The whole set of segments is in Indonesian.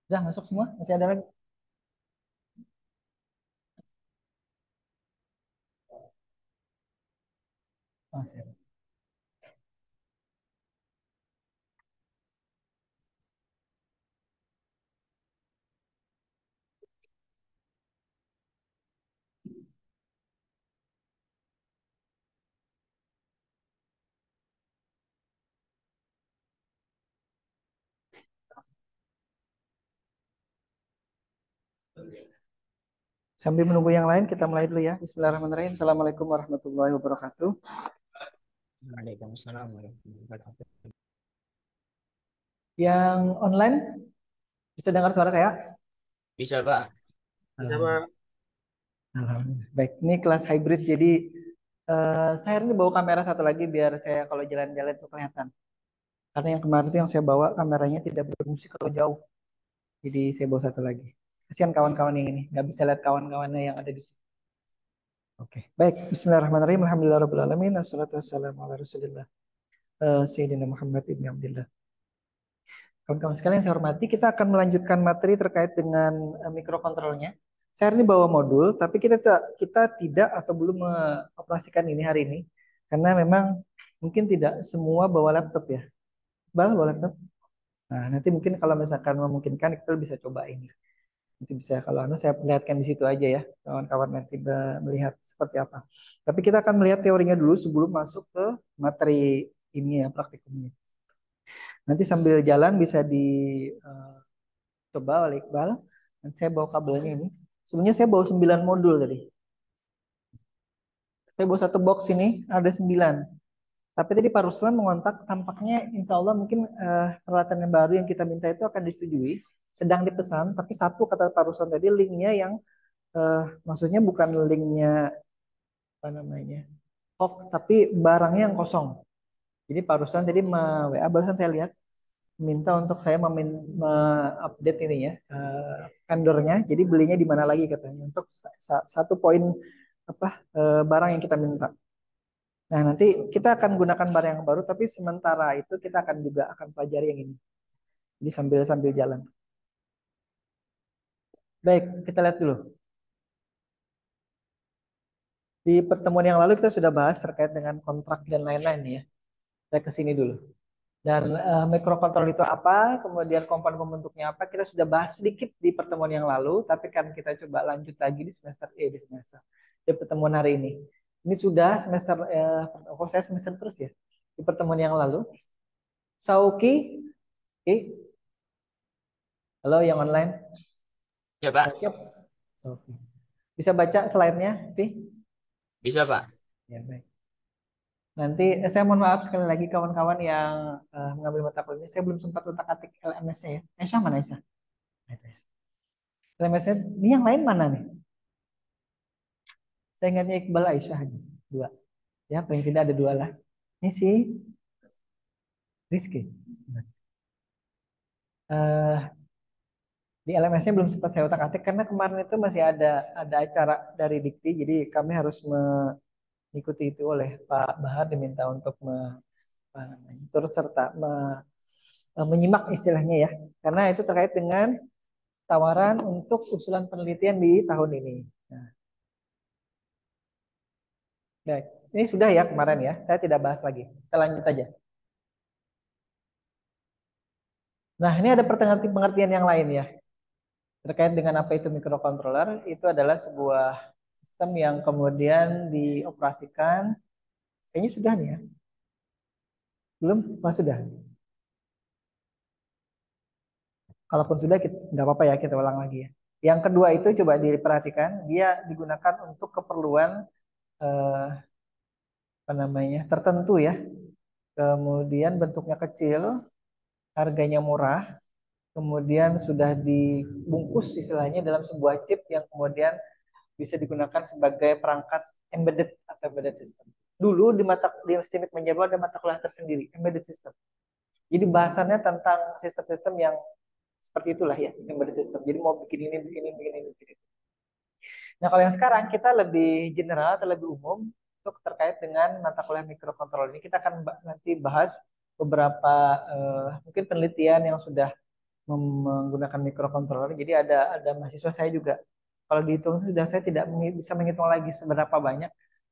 Udah masuk semua? Masih ada lagi? Masih ada. Sambil menunggu yang lain, kita mulai dulu ya. Bismillahirrahmanirrahim. Assalamualaikum warahmatullahi wabarakatuh. Waalaikumsalam warahmatullahi wabarakatuh. Yang online, bisa dengar suara saya? Bisa, Pak. Bisa, Alhamdulillah. Pak. Alhamdulillah. Baik, ini kelas hybrid. Jadi saya hari ini bawa kamera satu lagi biar saya kalau jalan-jalan itu kelihatan. Karena yang kemarin itu yang saya bawa kameranya tidak berfungsi kalau jauh. Jadi saya bawa satu lagi. Kasihan kawan-kawan yang ini, nggak bisa lihat kawan-kawannya yang ada di sini. Oke, baik. Bismillahirrahmanirrahim. Alhamdulillahirrahmanirrahim. Assalatu wassalamu ala rasulillah. Sayyidina Muhammad ibn Abdullah. Kawan-kawan sekalian yang saya hormati, kita akan melanjutkan materi terkait dengan mikrokontrolnya. Saya hari ini bawa modul, tapi kita tidak atau belum mengoperasikan ini hari ini, karena memang mungkin tidak semua bawa laptop ya. Bawa laptop. Nah, nanti mungkin kalau misalkan memungkinkan kita bisa coba ini. Nanti bisa kalau saya perlihatkan di situ aja ya, kawan-kawan nanti melihat seperti apa. Tapi kita akan melihat teorinya dulu sebelum masuk ke materi ini ya, praktikumnya. Nanti sambil jalan bisa coba oleh Iqbal. Dan saya bawa kabelnya ini. Sebenarnya saya bawa 9 modul tadi. Saya bawa satu box ini ada 9. Tapi tadi Pak Ruslan mengontak, tampaknya insya Allah mungkin peralatan yang baru yang kita minta itu akan disetujui. Sedang dipesan, tapi satu kata Pak Ruslan tadi linknya yang maksudnya bukan linknya apa namanya hoax, tapi barangnya yang kosong. Jadi Pak Ruslan tadi WA barusan saya lihat minta untuk saya update ini ya vendornya. Jadi belinya di mana lagi katanya untuk satu poin apa barang yang kita minta. Nah nanti kita akan gunakan barang yang baru, tapi sementara itu kita akan juga akan pelajari yang ini. Jadi sambil sambil jalan. Baik, kita lihat dulu. Di pertemuan yang lalu kita sudah bahas terkait dengan kontrak dan lain-lain ya. Saya ke sini dulu. Dan mikrokontrol itu apa, kemudian komponen pembentuknya apa, kita sudah bahas sedikit di pertemuan yang lalu, tapi kan kita coba lanjut lagi di pertemuan hari ini. Ini sudah semester, kok saya semester terus ya, di pertemuan yang lalu. Sauki, halo yang online, Ya, Pak. Sauki, Sauki. Bisa baca slide-nya, Pi? Bisa, Pak. Ya, baik. Nanti saya mohon maaf sekali lagi kawan-kawan yang mengambil mata kuliah ini, saya belum sempat utak-atik LMS-nya ya. Aisyah mana Aisyah? LMS-nya, ini yang lain mana nih? Saya ingatnya Iqbal Aisyah aja. Dua. Ya, paling tidak ada dua lah. Ini si Rizky. Eh, di LMS-nya belum sempat saya utak-atik karena kemarin itu masih ada acara dari Dikti, jadi kami harus mengikuti itu oleh Pak Bahar diminta untuk apa namanya, turut serta menyimak istilahnya ya, karena itu terkait dengan tawaran untuk usulan penelitian di tahun ini. Nah, baik. Ini sudah ya kemarin ya, saya tidak bahas lagi. Kita lanjut aja. Nah, ini ada pengertian yang lain ya. Terkait dengan apa itu microcontroller, itu adalah sebuah sistem yang kemudian dioperasikan. Kayaknya sudah nih ya. Belum? Mas sudah. Kalaupun sudah, nggak apa-apa ya, kita ulang lagi ya. Yang kedua itu coba diperhatikan, dia digunakan untuk keperluan eh, apa namanya tertentu ya. Kemudian bentuknya kecil, harganya murah, kemudian sudah dibungkus istilahnya dalam sebuah chip yang kemudian bisa digunakan sebagai perangkat embedded atau embedded system. Dulu di Stimik Menjaba ada mata kuliah tersendiri, embedded system. Jadi bahasannya tentang sistem-sistem yang seperti itulah ya, embedded system. Jadi mau bikin ini, bikin ini, bikin ini, bikin ini. Nah kalau yang sekarang kita lebih general atau lebih umum untuk terkait dengan mata kuliah mikrokontrol ini kita akan nanti bahas beberapa mungkin penelitian yang sudah menggunakan microcontroller. Jadi ada mahasiswa saya juga. Kalau dihitung sudah saya tidak bisa menghitung lagi seberapa banyak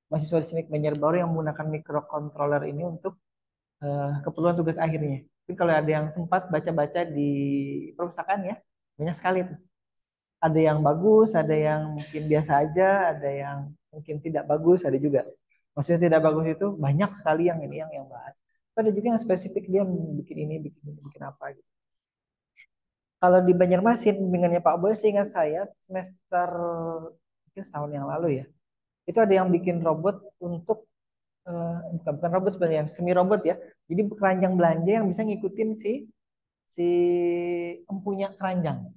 mahasiswa di SIMIK Banjarbaru yang menggunakan microcontroller ini untuk keperluan tugas akhirnya. Tapi kalau ada yang sempat baca-baca di perpustakaan ya, banyak sekali tuh. Ada yang bagus, ada yang mungkin biasa aja, ada yang mungkin tidak bagus, ada juga. Maksudnya tidak bagus itu banyak sekali yang ini yang bahas. Tapi ada juga yang spesifik dia bikin ini, bikin apa gitu. Kalau di Banjarmasin, bimbingannya Pak Boy, seingat saya semester mungkin setahun yang lalu ya, itu ada yang bikin robot untuk bukan robot sebenarnya, semi robot ya. Jadi keranjang belanja yang bisa ngikutin si si empunya keranjang.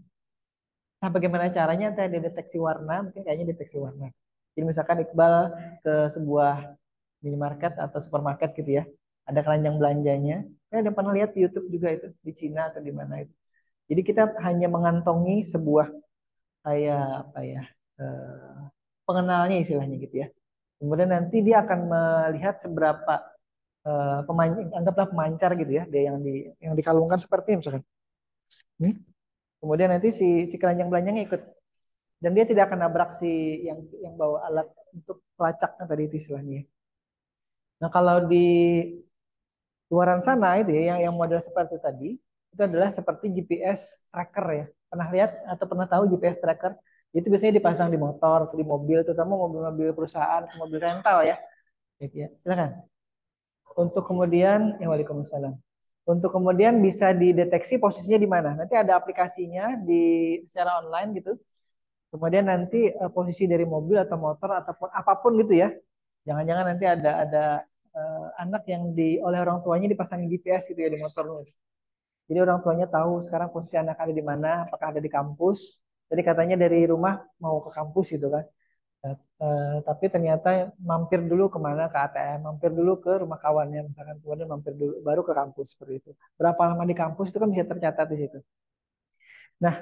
Nah, bagaimana caranya? Tadi deteksi warna, mungkin kayaknya deteksi warna. Jadi misalkan Iqbal ke sebuah minimarket atau supermarket gitu ya, ada keranjang belanjanya. Saya ada pernah lihat di YouTube juga itu di Cina atau di mana itu. Jadi kita hanya mengantongi sebuah kayak apa ya eh, pengenalnya istilahnya gitu ya. Kemudian nanti dia akan melihat seberapa anggaplah pemancar gitu ya, dia yang dikalungkan seperti ini misalkan. Nih. Kemudian nanti si keranjang belanjanya ikut dan dia tidak akan nabrak si yang bawa alat untuk pelacaknya tadi itu istilahnya. Ya. Nah kalau di luaran sana itu ya yang model seperti tadi itu adalah seperti GPS tracker ya. Pernah lihat atau pernah tahu GPS tracker? Itu biasanya dipasang di motor, di mobil, terutama mobil-mobil perusahaan, mobil rental ya. Ya, silakan. Untuk kemudian, ya waalaikumsalam. Untuk kemudian bisa dideteksi posisinya di mana. Nanti ada aplikasinya di secara online gitu. Kemudian nanti posisi dari mobil atau motor ataupun apapun gitu ya. Jangan-jangan nanti ada anak yang oleh orang tuanya dipasangin GPS gitu ya di motornya. Jadi orang tuanya tahu sekarang posisi anak ada di mana, apakah ada di kampus. Jadi katanya dari rumah mau ke kampus gitu kan. Tapi ternyata mampir dulu kemana ke ATM, mampir dulu ke rumah kawannya misalkan, kemudian mampir dulu baru ke kampus seperti itu. Berapa lama di kampus itu kan bisa tercatat di situ. Nah,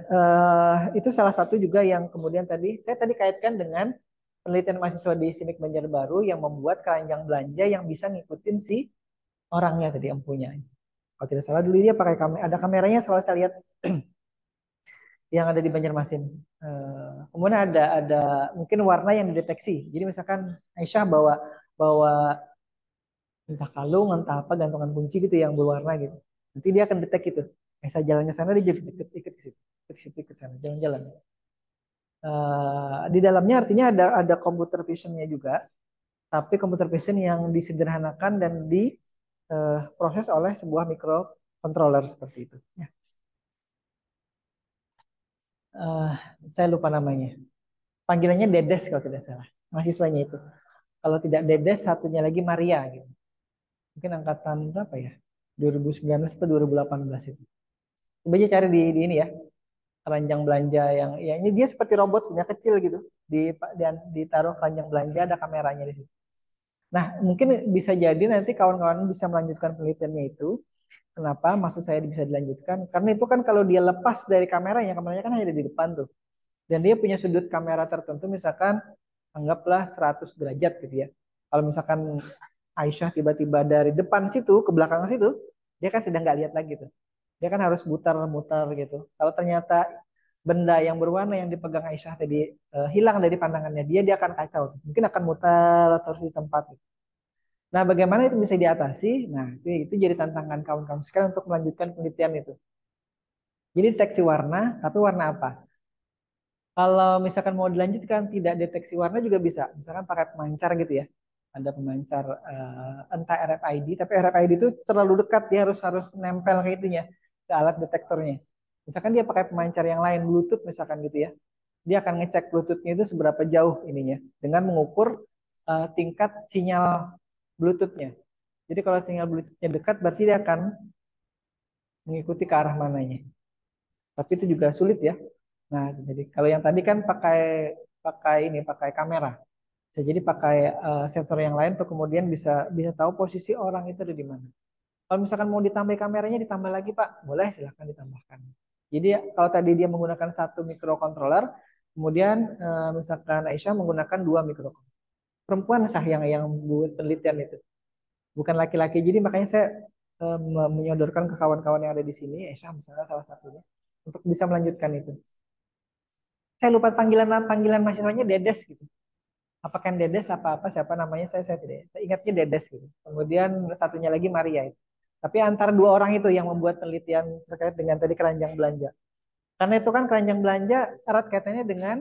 itu salah satu juga yang kemudian saya tadi kaitkan dengan penelitian mahasiswa di SIMIK Banjarbaru yang membuat keranjang belanja yang bisa ngikutin si orangnya tadi empunya. Kalau tidak salah dulu dia pakai ada kameranya selalu saya lihat yang ada di Banjarmasin. Kemudian ada mungkin warna yang dideteksi. Jadi misalkan Aisyah bawa bawa entah kalung, entah apa gantungan kunci gitu yang berwarna gitu. Nanti dia akan detek itu. Aisyah jalan ke sana dia jadi ikut ke situ, ke sana, jalan-jalan. Di dalamnya artinya ada computer visionnya juga, tapi computer vision yang disederhanakan dan diproses oleh sebuah microcontroller seperti itu. Ya. Uh, saya lupa namanya. Panggilannya Dedes kalau tidak salah. Mahasiswanya itu. Kalau tidak Dedes, satunya lagi Maria gitu. Mungkin angkatan berapa ya? 2019 atau 2018 itu. Coba aja cari di ini ya. Keranjang belanja yang ya ini dia seperti robot punya kecil gitu. Dan ditaruh keranjang belanja ada kameranya di situ. Nah, mungkin bisa jadi nanti kawan-kawan bisa melanjutkan penelitiannya itu. Kenapa? Maksud saya bisa dilanjutkan. Karena itu kan kalau dia lepas dari kameranya kan hanya ada di depan tuh. Dan dia punya sudut kamera tertentu misalkan anggaplah 100 derajat gitu ya. Kalau misalkan Aisyah tiba-tiba dari depan situ ke belakang situ, dia kan sedang nggak lihat lagi tuh. Dia kan harus mutar-mutar gitu. Kalau ternyata benda yang berwarna yang dipegang Aisyah tadi hilang dari pandangannya dia akan kacau tuh. Mungkin akan mutar terus di tempat. Gitu. Nah, bagaimana itu bisa diatasi? Nah, itu jadi tantangan kawan-kawan sekalian untuk melanjutkan penelitian itu. Jadi deteksi warna, tapi warna apa? Kalau misalkan mau dilanjutkan tidak deteksi warna juga bisa. Misalkan pakai pemancar gitu ya. Ada pemancar entah RFID, tapi RFID itu terlalu dekat dia harus harus nempel ke itunya ke alat detektornya. Misalkan dia pakai pemancar yang lain Bluetooth misalkan gitu ya. Dia akan ngecek Bluetoothnya itu seberapa jauh ininya dengan mengukur tingkat sinyal Bluetoothnya. Jadi kalau sinyal Bluetoothnya dekat berarti dia akan mengikuti ke arah mananya. Tapi itu juga sulit ya. Nah, jadi kalau yang tadi kan pakai pakai kamera. Bisa jadi pakai sensor yang lain untuk kemudian bisa bisa tahu posisi orang itu ada di mana. Kalau misalkan mau ditambah kameranya ditambah lagi Pak, boleh silahkan ditambahkan. Jadi kalau tadi dia menggunakan satu microcontroller, kemudian misalkan Aisyah menggunakan dua microcontroller. Perempuan sah yang buat penelitian itu, bukan laki-laki. Jadi makanya saya menyodorkan ke kawan-kawan yang ada di sini, Aisyah misalnya salah satunya. untuk bisa melanjutkan itu. Saya lupa panggilan panggilan mahasiswanya Dedes gitu. Apakah yang Dedes apa siapa namanya saya tidak ingatnya Dedes gitu. Kemudian satunya lagi Maria itu. Tapi antara dua orang itu yang membuat penelitian terkait dengan tadi keranjang belanja. Karena itu kan keranjang belanja erat kaitannya dengan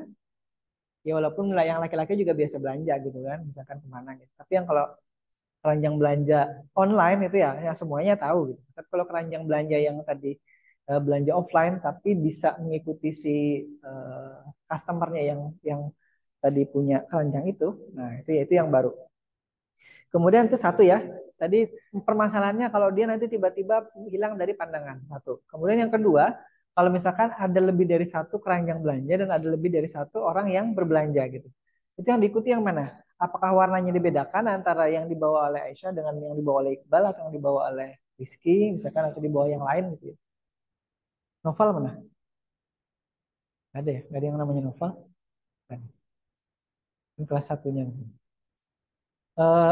ya walaupun yang laki-laki juga biasa belanja gitu kan, misalkan kemana gitu. Tapi yang kalau keranjang belanja online itu ya semuanya tahu gitu. Tapi kalau keranjang belanja yang tadi belanja offline tapi bisa mengikuti si uh, customernya yang tadi punya keranjang itu, nah itu yang baru. Kemudian itu satu ya. Tadi permasalahannya kalau dia nanti tiba-tiba hilang dari pandangan satu. Kemudian yang kedua, kalau misalkan ada lebih dari satu keranjang belanja dan ada lebih dari satu orang yang berbelanja gitu. Itu yang diikuti yang mana? Apakah warnanya dibedakan antara yang dibawa oleh Aisyah dengan yang dibawa oleh Iqbal atau yang dibawa oleh Rizky misalkan atau dibawa yang lain gitu ya. Novel mana? Gak ada ya? Gak ada yang namanya novel? Kan. Ini kelas satunya.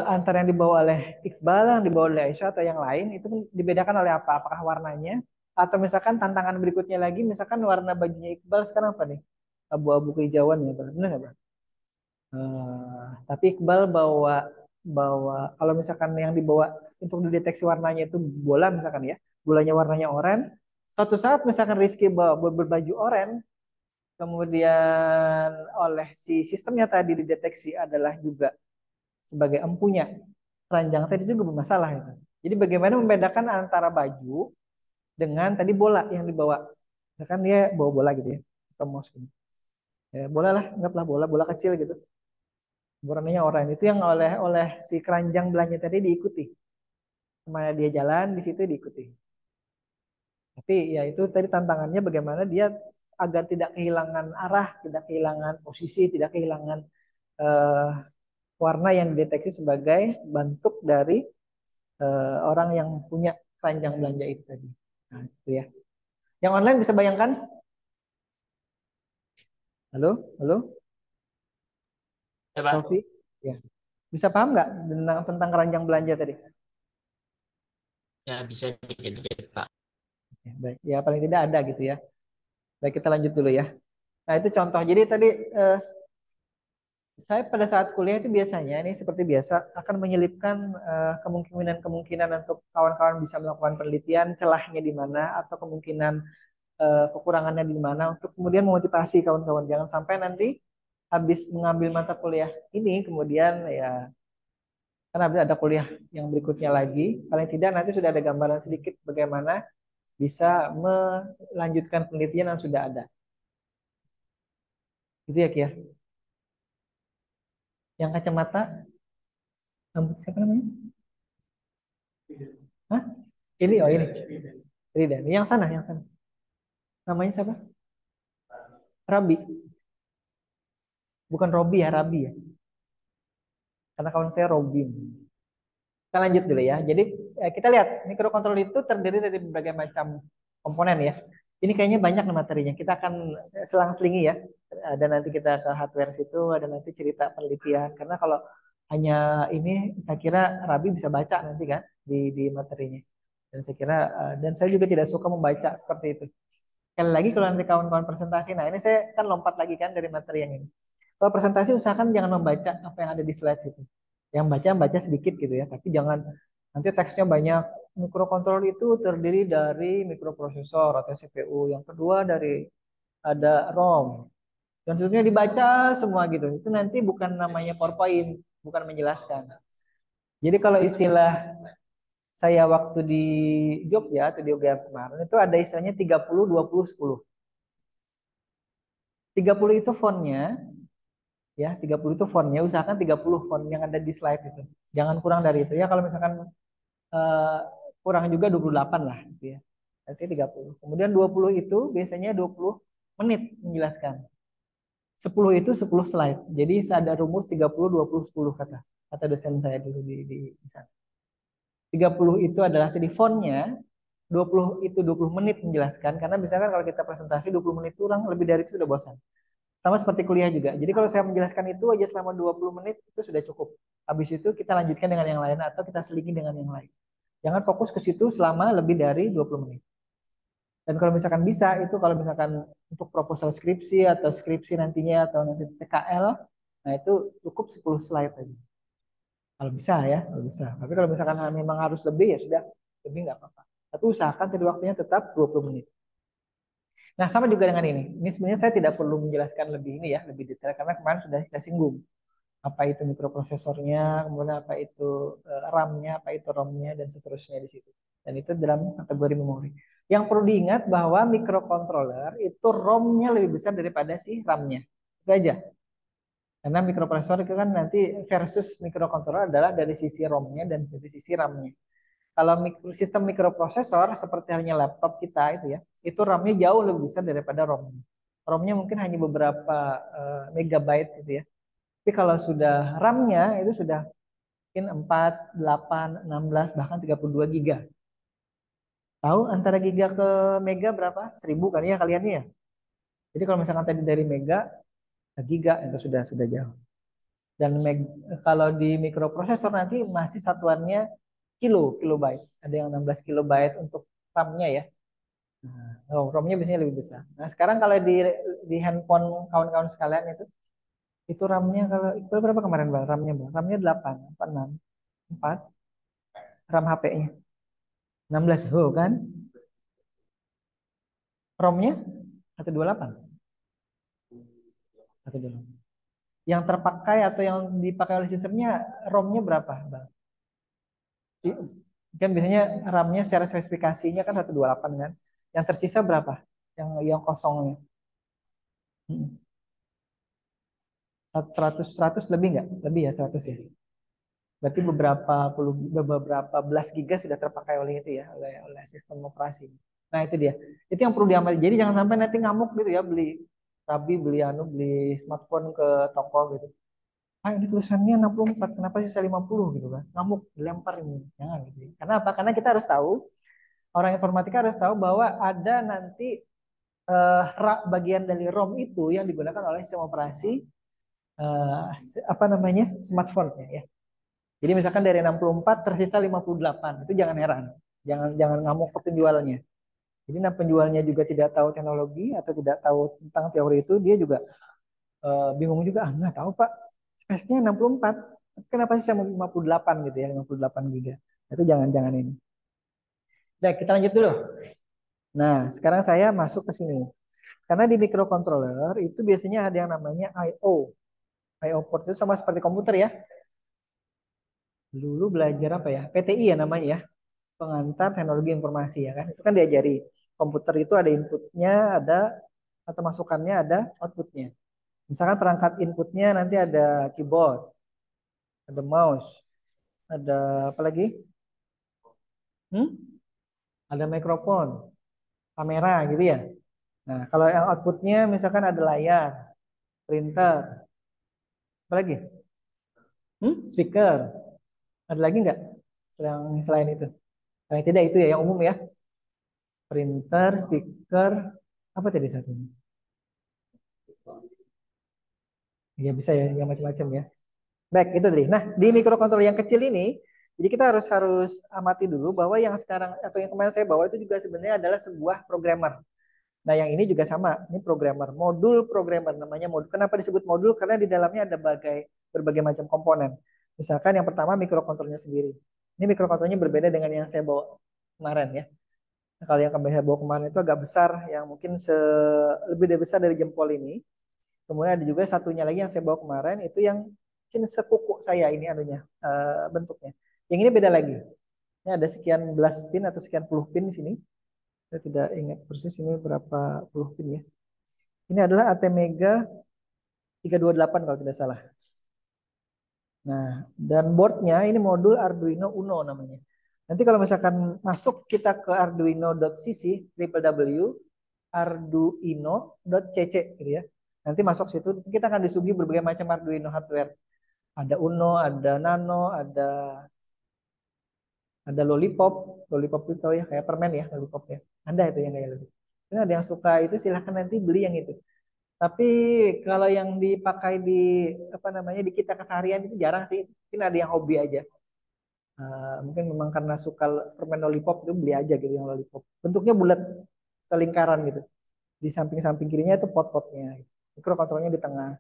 Antara yang dibawa oleh Iqbal, yang dibawa oleh Aisyah atau yang lain itu dibedakan oleh apa? Apakah warnanya? Atau misalkan tantangan berikutnya lagi, misalkan warna bajunya Iqbal sekarang apa nih? Abu-abu kehijauan ya, Bang. Benar nggak, Bang? Tapi Iqbal bawa bawa kalau misalkan yang dibawa untuk dideteksi warnanya itu bola misalkan ya, bolanya warnanya oranye. Suatu saat misalkan Rizky bawa berbaju oranye, kemudian oleh si sistemnya tadi dideteksi adalah juga sebagai empunya keranjang tadi juga bermasalah itu. Jadi bagaimana membedakan antara baju dengan tadi bola yang dibawa. Misalkan dia bawa bola gitu ya, atau mouse gitu. Ya, bola lah, anggaplah bola, bola kecil gitu. Warnanya oranye itu yang oleh si keranjang belanja tadi diikuti. Kemana dia jalan, di situ diikuti. Tapi ya itu tadi tantangannya bagaimana dia agar tidak kehilangan arah, tidak kehilangan posisi, tidak kehilangan eh, warna yang dideteksi sebagai bentuk dari orang yang punya keranjang belanja itu tadi. Nah, itu ya. Yang online bisa bayangkan? Halo, halo, Ya, Pak. Rofi? Ya. Bisa paham nggak tentang keranjang belanja tadi? Ya, bisa dikit-dikit, Pak. Ya, baik. Ya paling tidak ada gitu ya. Baik kita lanjut dulu ya. Nah itu contoh. Jadi tadi eh, saya pada saat kuliah itu biasanya ini seperti biasa akan menyelipkan kemungkinan-kemungkinan untuk kawan-kawan bisa melakukan penelitian celahnya di mana atau kemungkinan kekurangannya di mana untuk kemudian memotivasi kawan-kawan jangan sampai nanti habis mengambil mata kuliah ini kemudian ya kan habis ada kuliah yang berikutnya lagi paling tidak nanti sudah ada gambaran sedikit bagaimana bisa melanjutkan penelitian yang sudah ada gitu ya Kia yang kacamata siapa namanya. Hah? Ini oh ini Rida yang sana namanya siapa. Rabi bukan Robi ya Rabi ya karena kawan saya Robin. Kita lanjut dulu ya. Jadi kita lihat mikrokontroller itu terdiri dari berbagai macam komponen ya. Ini kayaknya banyak nih materinya. Kita akan selang-selingi ya. Ada nanti kita ke hardware situ, ada nanti cerita penelitian. Karena kalau hanya ini, saya kira Rabi bisa baca nanti kan di materinya. Dan saya kira dan saya juga tidak suka membaca seperti itu. Sekali lagi kalau nanti kawan-kawan presentasi, nah ini saya kan lompat lagi kan dari materi yang ini. Kalau presentasi usahakan jangan membaca apa yang ada di slide itu. Yang baca sedikit gitu ya, tapi jangan nanti teksnya banyak. Mikrokontroller itu terdiri dari mikroprosesor atau CPU. Yang kedua dari ada ROM. Dan seterusnya dibaca semua gitu. Itu nanti bukan namanya PowerPoint, bukan menjelaskan. Jadi kalau istilah saya waktu di Jogja atau di UGM kemarin itu ada istilahnya 30 20 10. 30 itu fontnya ya 30 itu fontnya usahakan 30 font yang ada di slide itu jangan kurang dari itu ya kalau misalkan eh, kurang juga 28 lah gitu ya nanti 30 kemudian 20 itu biasanya 20 menit menjelaskan 10 itu 10 slide jadi ada rumus 30 20 10 kata dosen saya dulu di sana 30 itu adalah tadi fontnya 20 itu 20 menit menjelaskan karena misalkan kalau kita presentasi 20 menit kurang lebih dari itu sudah bosan. Sama seperti kuliah juga. Jadi kalau saya menjelaskan itu aja selama 20 menit itu sudah cukup. Habis itu kita lanjutkan dengan yang lain atau kita selingi dengan yang lain. Jangan fokus ke situ selama lebih dari 20 menit. Dan kalau misalkan bisa itu kalau misalkan untuk proposal skripsi atau skripsi nantinya atau nanti PKL, nah itu cukup 10 slide aja. Kalau bisa ya, kalau bisa. Tapi kalau misalkan memang harus lebih ya sudah, lebih nggak apa-apa. Tapi usahakan tadi waktunya tetap 20 menit. Nah, sama juga dengan ini. Ini sebenarnya saya tidak perlu menjelaskan lebih ini ya, lebih detail karena kemarin sudah kita singgung. Apa itu mikroprosesornya, kemudian apa itu RAM-nya, apa itu ROM-nya dan seterusnya di situ. Dan itu dalam kategori memori. Yang perlu diingat bahwa microcontroller itu ROM-nya lebih besar daripada si RAM-nya. Itu aja. Karena mikroprosesor itu kan nanti versus microcontroller adalah dari sisi ROM-nya dan dari sisi RAM-nya. Kalau sistem mikroprosesor seperti halnya laptop kita itu ya, itu RAM-nya jauh lebih besar daripada ROM-nya. ROM-nya mungkin hanya beberapa megabyte gitu ya. Tapi kalau sudah RAM-nya itu sudah mungkin 4, 8, 16, bahkan 32 giga. Tahu antara giga ke mega berapa? 1000 kan ya kalian ya. Jadi kalau misalkan tadi dari mega ke giga itu sudah jauh. Dan kalau di mikroprosesor nanti masih satuannya kilobyte. Ada yang 16 kilobyte untuk RAM-nya ya. Nah, ROM-nya biasanya lebih besar. Nah, sekarang kalau di handphone kawan-kawan sekalian itu RAM-nya kalau berapa kemarin Bang? RAM-nya Bang? RAM-nya 8, 6, 4 RAM HP-nya. 16 oh kan? ROM-nya 128. 128. Yang terpakai atau yang dipakai oleh sistemnya ROM-nya berapa, Bang? Kan biasanya RAM-nya secara spesifikasinya kan 128 kan. Yang tersisa berapa? Yang kosongnya. 100 lebih nggak? Lebih ya 100 ya. Berarti beberapa belas giga sudah terpakai oleh itu ya, oleh sistem operasi. Nah, itu dia. Itu yang perlu diamati. Jadi jangan sampai nanti ngamuk gitu ya beli smartphone ke toko gitu. Ah, ini tulisannya 64, kenapa sisa 50 gitu kan? Ngamuk, dilempar ini. Jangan gitu. Karena apa? Karena kita harus tahu, orang informatika harus tahu bahwa ada nanti bagian dari ROM itu yang digunakan oleh sistem operasi eh, apa namanya? Smartphone ya. Jadi misalkan dari 64 tersisa 58, itu jangan heran. Jangan jangan ngamuk ke penjualnya. Jadi penjualnya juga tidak tahu teknologi atau tidak tahu tentang teori itu, dia juga bingung juga, ah nggak tahu Pak, speknya 64. Tapi kenapa sih saya mau 58 gitu ya, 58 giga. Itu jangan-jangan ini. Nah, kita lanjut dulu. Nah, sekarang saya masuk ke sini. Karena di microcontroller itu biasanya ada yang namanya I/O. I/O port itu sama seperti komputer ya. Dulu belajar apa ya? PTI ya namanya ya. Pengantar teknologi informasi ya kan. Itu kan diajari. Komputer itu ada inputnya, ada atau masukannya, ada outputnya. Misalkan perangkat inputnya nanti ada keyboard, ada mouse, ada apa lagi? Hmm? Ada mikrofon, kamera gitu ya. Nah, kalau yang outputnya misalkan ada layar, printer, apa lagi? Speaker. Ada lagi nggak? Selain itu? Selain tidak itu ya yang umum ya. Printer, speaker, apa tadi satunya? Ya bisa ya, yang macam-macam ya. Baik, itu tadi. Nah, di microcontroller yang kecil ini, jadi kita harus amati dulu bahwa yang sekarang atau yang kemarin saya bawa itu juga sebenarnya adalah sebuah programmer. Nah, yang ini juga sama. Ini programmer, modul programmer namanya modul. Kenapa disebut modul? Karena di dalamnya ada berbagai macam komponen. Misalkan yang pertama mikrokontrolnya sendiri. Ini mikrokontrolnya berbeda dengan yang saya bawa kemarin ya. Nah, kalau yang saya bawa kemarin itu agak besar, yang mungkin lebih besar dari jempol ini. Kemudian ada juga satunya lagi yang saya bawa kemarin itu yang mungkin sekuku saya ini anunya bentuknya. Yang ini beda lagi. Ini ada sekian belas pin atau sekian puluh pin di sini. Saya tidak ingat persis ini berapa puluh pin ya. Ini adalah ATmega 328 kalau tidak salah. Nah, dan boardnya ini modul Arduino Uno namanya. Nanti kalau misalkan masuk kita ke arduino.cc www.arduino.cc gitu ya. Nanti masuk situ kita akan disuguhi berbagai macam Arduino hardware. Ada Uno, ada Nano, ada Lollipop. Lollipop itu ya kayak permen ya, Lollipop ya. Ada itu yang kayak Lollipop. Ini ada yang suka itu silahkan nanti beli yang itu. Tapi kalau yang dipakai di apa namanya di kita keseharian itu jarang sih. Mungkin ada yang hobi aja. Mungkin memang karena suka permen lollipop itu beli aja gitu yang lollipop. Bentuknya bulat, atau lingkaran gitu. Di samping-samping kirinya itu pot-potnya. Mikrokontrolernya di tengah.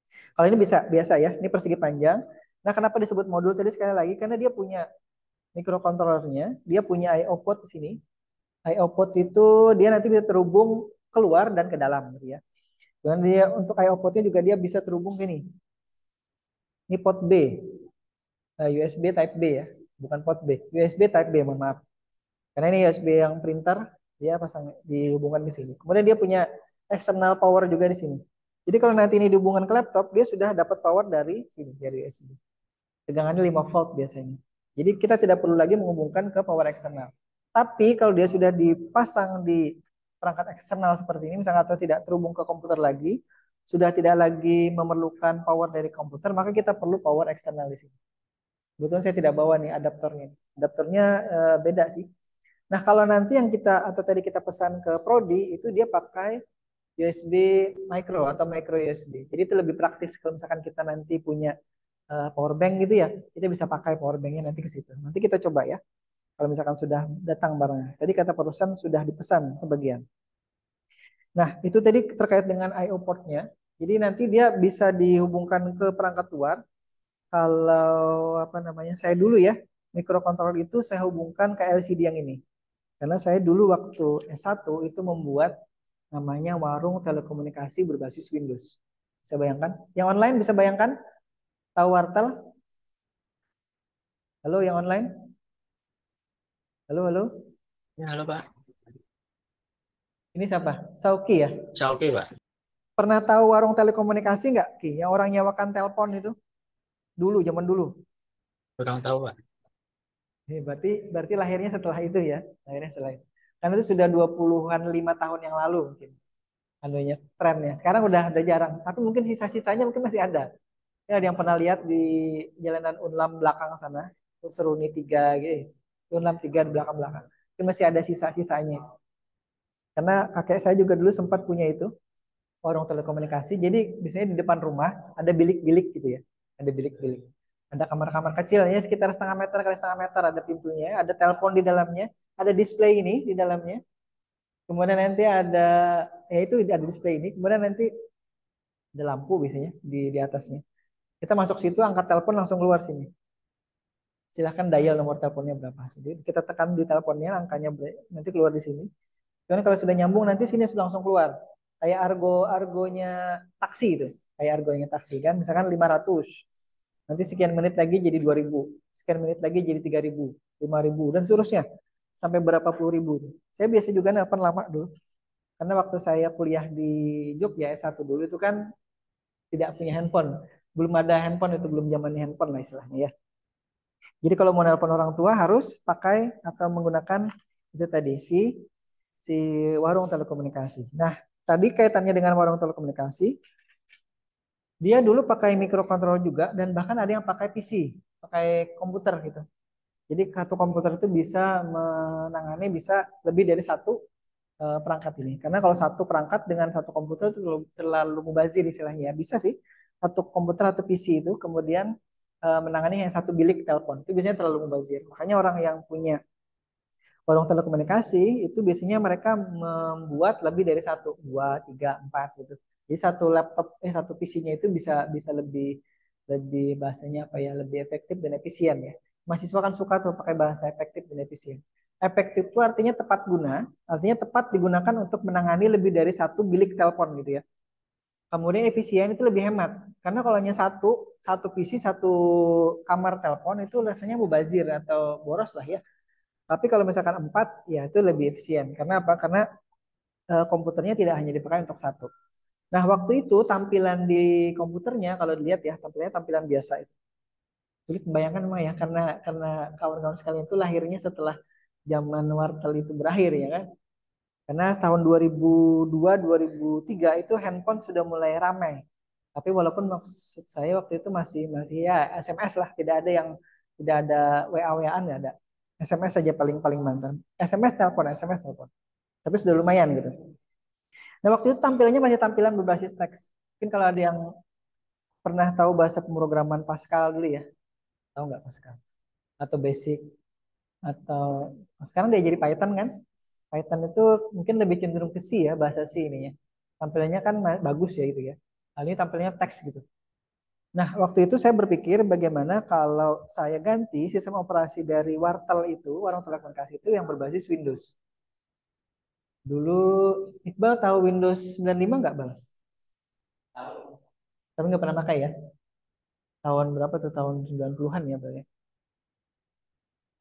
Kalau ini bisa biasa ya, ini persegi panjang. Nah, kenapa disebut modul tadi sekali lagi? Karena dia punya mikrokontrolernya, dia punya I/O port di sini. I/O port itu dia nanti bisa terhubung keluar dan ke dalam gitu ya. Dan dia untuk I/O portnya juga dia bisa terhubung gini. Ini port B, USB Type B ya, bukan port B, USB Type B, mohon maaf. Karena ini USB yang printer, dia pasang dihubungkan ke sini. Kemudian dia punya external power juga di sini. Jadi kalau nanti ini dihubungkan ke laptop, dia sudah dapat power dari sini, dari USB. Tegangannya 5 volt biasanya. Jadi kita tidak perlu lagi menghubungkan ke power eksternal. Tapi kalau dia sudah dipasang di perangkat eksternal seperti ini, misalnya atau tidak terhubung ke komputer lagi, sudah tidak lagi memerlukan power dari komputer, maka kita perlu power eksternal di sini. Kebetulan saya tidak bawa nih adaptornya. Adaptornya beda sih. Nah, kalau nanti yang kita atau tadi kita pesan ke Prodi itu dia pakai USB micro atau micro USB. Jadi itu lebih praktis kalau misalkan kita nanti punya power bank gitu ya, kita bisa pakai power banknya nanti ke situ. Nanti kita coba ya. Kalau misalkan sudah datang barangnya. Tadi kata perusahaan sudah dipesan sebagian. Nah, itu tadi terkait dengan I/O portnya. Jadi nanti dia bisa dihubungkan ke perangkat luar. Kalau apa namanya, saya dulu ya, mikrokontroler itu saya hubungkan ke LCD yang ini. Karena saya dulu waktu S1 itu membuat namanya warung telekomunikasi berbasis Windows. Bisa bayangkan? Yang online bisa bayangkan? Tahu wartel? Halo yang online? Halo, halo. Ya, halo Pak. Ini siapa? Sauki ya? Bisa oke Pak? Pernah tahu warung telekomunikasi nggak, Ki? Yang orang nyewakan telepon itu? Dulu, zaman dulu. Kurang tahu Pak. Berarti berarti lahirnya setelah itu ya. Lahirnya setelah itu. Karena itu sudah 20-an 5 tahun yang lalu mungkin. Anunya, trennya. Sekarang udah jarang. Tapi mungkin sisa-sisanya mungkin masih ada. Ya, ada yang pernah lihat di jalanan Unlam belakang sana. Seruni 3 guys. Unlam 3 di belakang-belakang. Itu masih ada sisa-sisanya. Karena kakek saya juga dulu sempat punya itu. Warung telekomunikasi. Jadi biasanya di depan rumah ada bilik-bilik gitu ya. Ada bilik-bilik. Ada kamar-kamar kecilnya sekitar setengah meter kali setengah meter, ada pintunya, ada telepon di dalamnya, ada display ini di dalamnya. Kemudian nanti ada ya itu ada display ini. Kemudian nanti ada lampu biasanya di atasnya. Kita masuk situ, angkat telepon langsung keluar sini. Silahkan dial nomor teleponnya berapa. Jadi kita tekan di teleponnya, angkanya nanti keluar di sini. Kemudian kalau sudah nyambung nanti sini sudah langsung keluar. Kayak argonya taksi itu. Kayak argonya taksi kan. Misalkan 500. Nanti sekian menit lagi jadi 2.000. Sekian menit lagi jadi 3.000, 5.000 dan seterusnya. Sampai berapa puluh ribu. Saya biasa juga nelpon lama dulu. Karena waktu saya kuliah di Jogja S1 dulu itu kan tidak punya handphone. Belum ada handphone itu, belum zamannya handphone lah istilahnya ya. Jadi kalau mau nelpon orang tua harus pakai atau menggunakan itu tadi si warung telekomunikasi. Nah, tadi kaitannya dengan warung telekomunikasi, dia dulu pakai mikrokontroler juga dan bahkan ada yang pakai PC, pakai komputer gitu. Jadi satu komputer itu bisa menangani bisa lebih dari satu perangkat ini. Karena kalau satu perangkat dengan satu komputer itu terlalu mubazir istilahnya ya. Bisa sih satu komputer atau PC itu kemudian menangani yang satu bilik telepon. Itu biasanya terlalu mubazir. Makanya orang yang punya warung telekomunikasi itu biasanya mereka membuat lebih dari satu, dua, tiga, empat gitu. Jadi satu laptop, satu PC-nya itu bisa bisa lebih lebih bahasanya apa ya, lebih efektif dan efisien ya. Mahasiswa kan suka tuh pakai bahasa efektif dan efisien. Efektif itu artinya tepat guna, artinya tepat digunakan untuk menangani lebih dari satu bilik telepon gitu ya. Kemudian efisien itu lebih hemat. Karena kalau hanya satu PC, satu kamar telepon itu rasanya mubazir atau boros lah ya. Tapi kalau misalkan empat, ya itu lebih efisien. Karena apa? Karena komputernya tidak hanya dipakai untuk satu. Nah, waktu itu tampilan di komputernya kalau dilihat ya, tampilannya tampilan biasa itu. Sulit membayangkan mah ya, karena kawan-kawan sekalian itu lahirnya setelah zaman wartel itu berakhir ya kan. Karena tahun 2002, 2003 itu handphone sudah mulai ramai. Tapi walaupun maksud saya waktu itu masih masih ya SMS lah, tidak ada WA-WA-an ya ada. SMS saja paling paling mantan. SMS telepon. Tapi sudah lumayan gitu. Nah, waktu itu tampilannya masih tampilan berbasis teks. Mungkin kalau ada yang pernah tahu bahasa pemrograman Pascal dulu ya. Tahu nggak Pascal? Atau Basic atau sekarang dia jadi Python kan? Python itu mungkin lebih cenderung ke C ya, bahasa C ininya. Tampilannya kan bagus ya gitu ya. Hal ini tampilnya teks gitu. Nah, waktu itu saya berpikir bagaimana kalau saya ganti sistem operasi dari wartel itu, warung telekomunikasi itu yang berbasis Windows. Dulu Iqbal tahu Windows 95 nggak, Bang? Tapi nggak pernah pakai ya. Tahun berapa tuh? Tahun 90-an ya, Bang ya?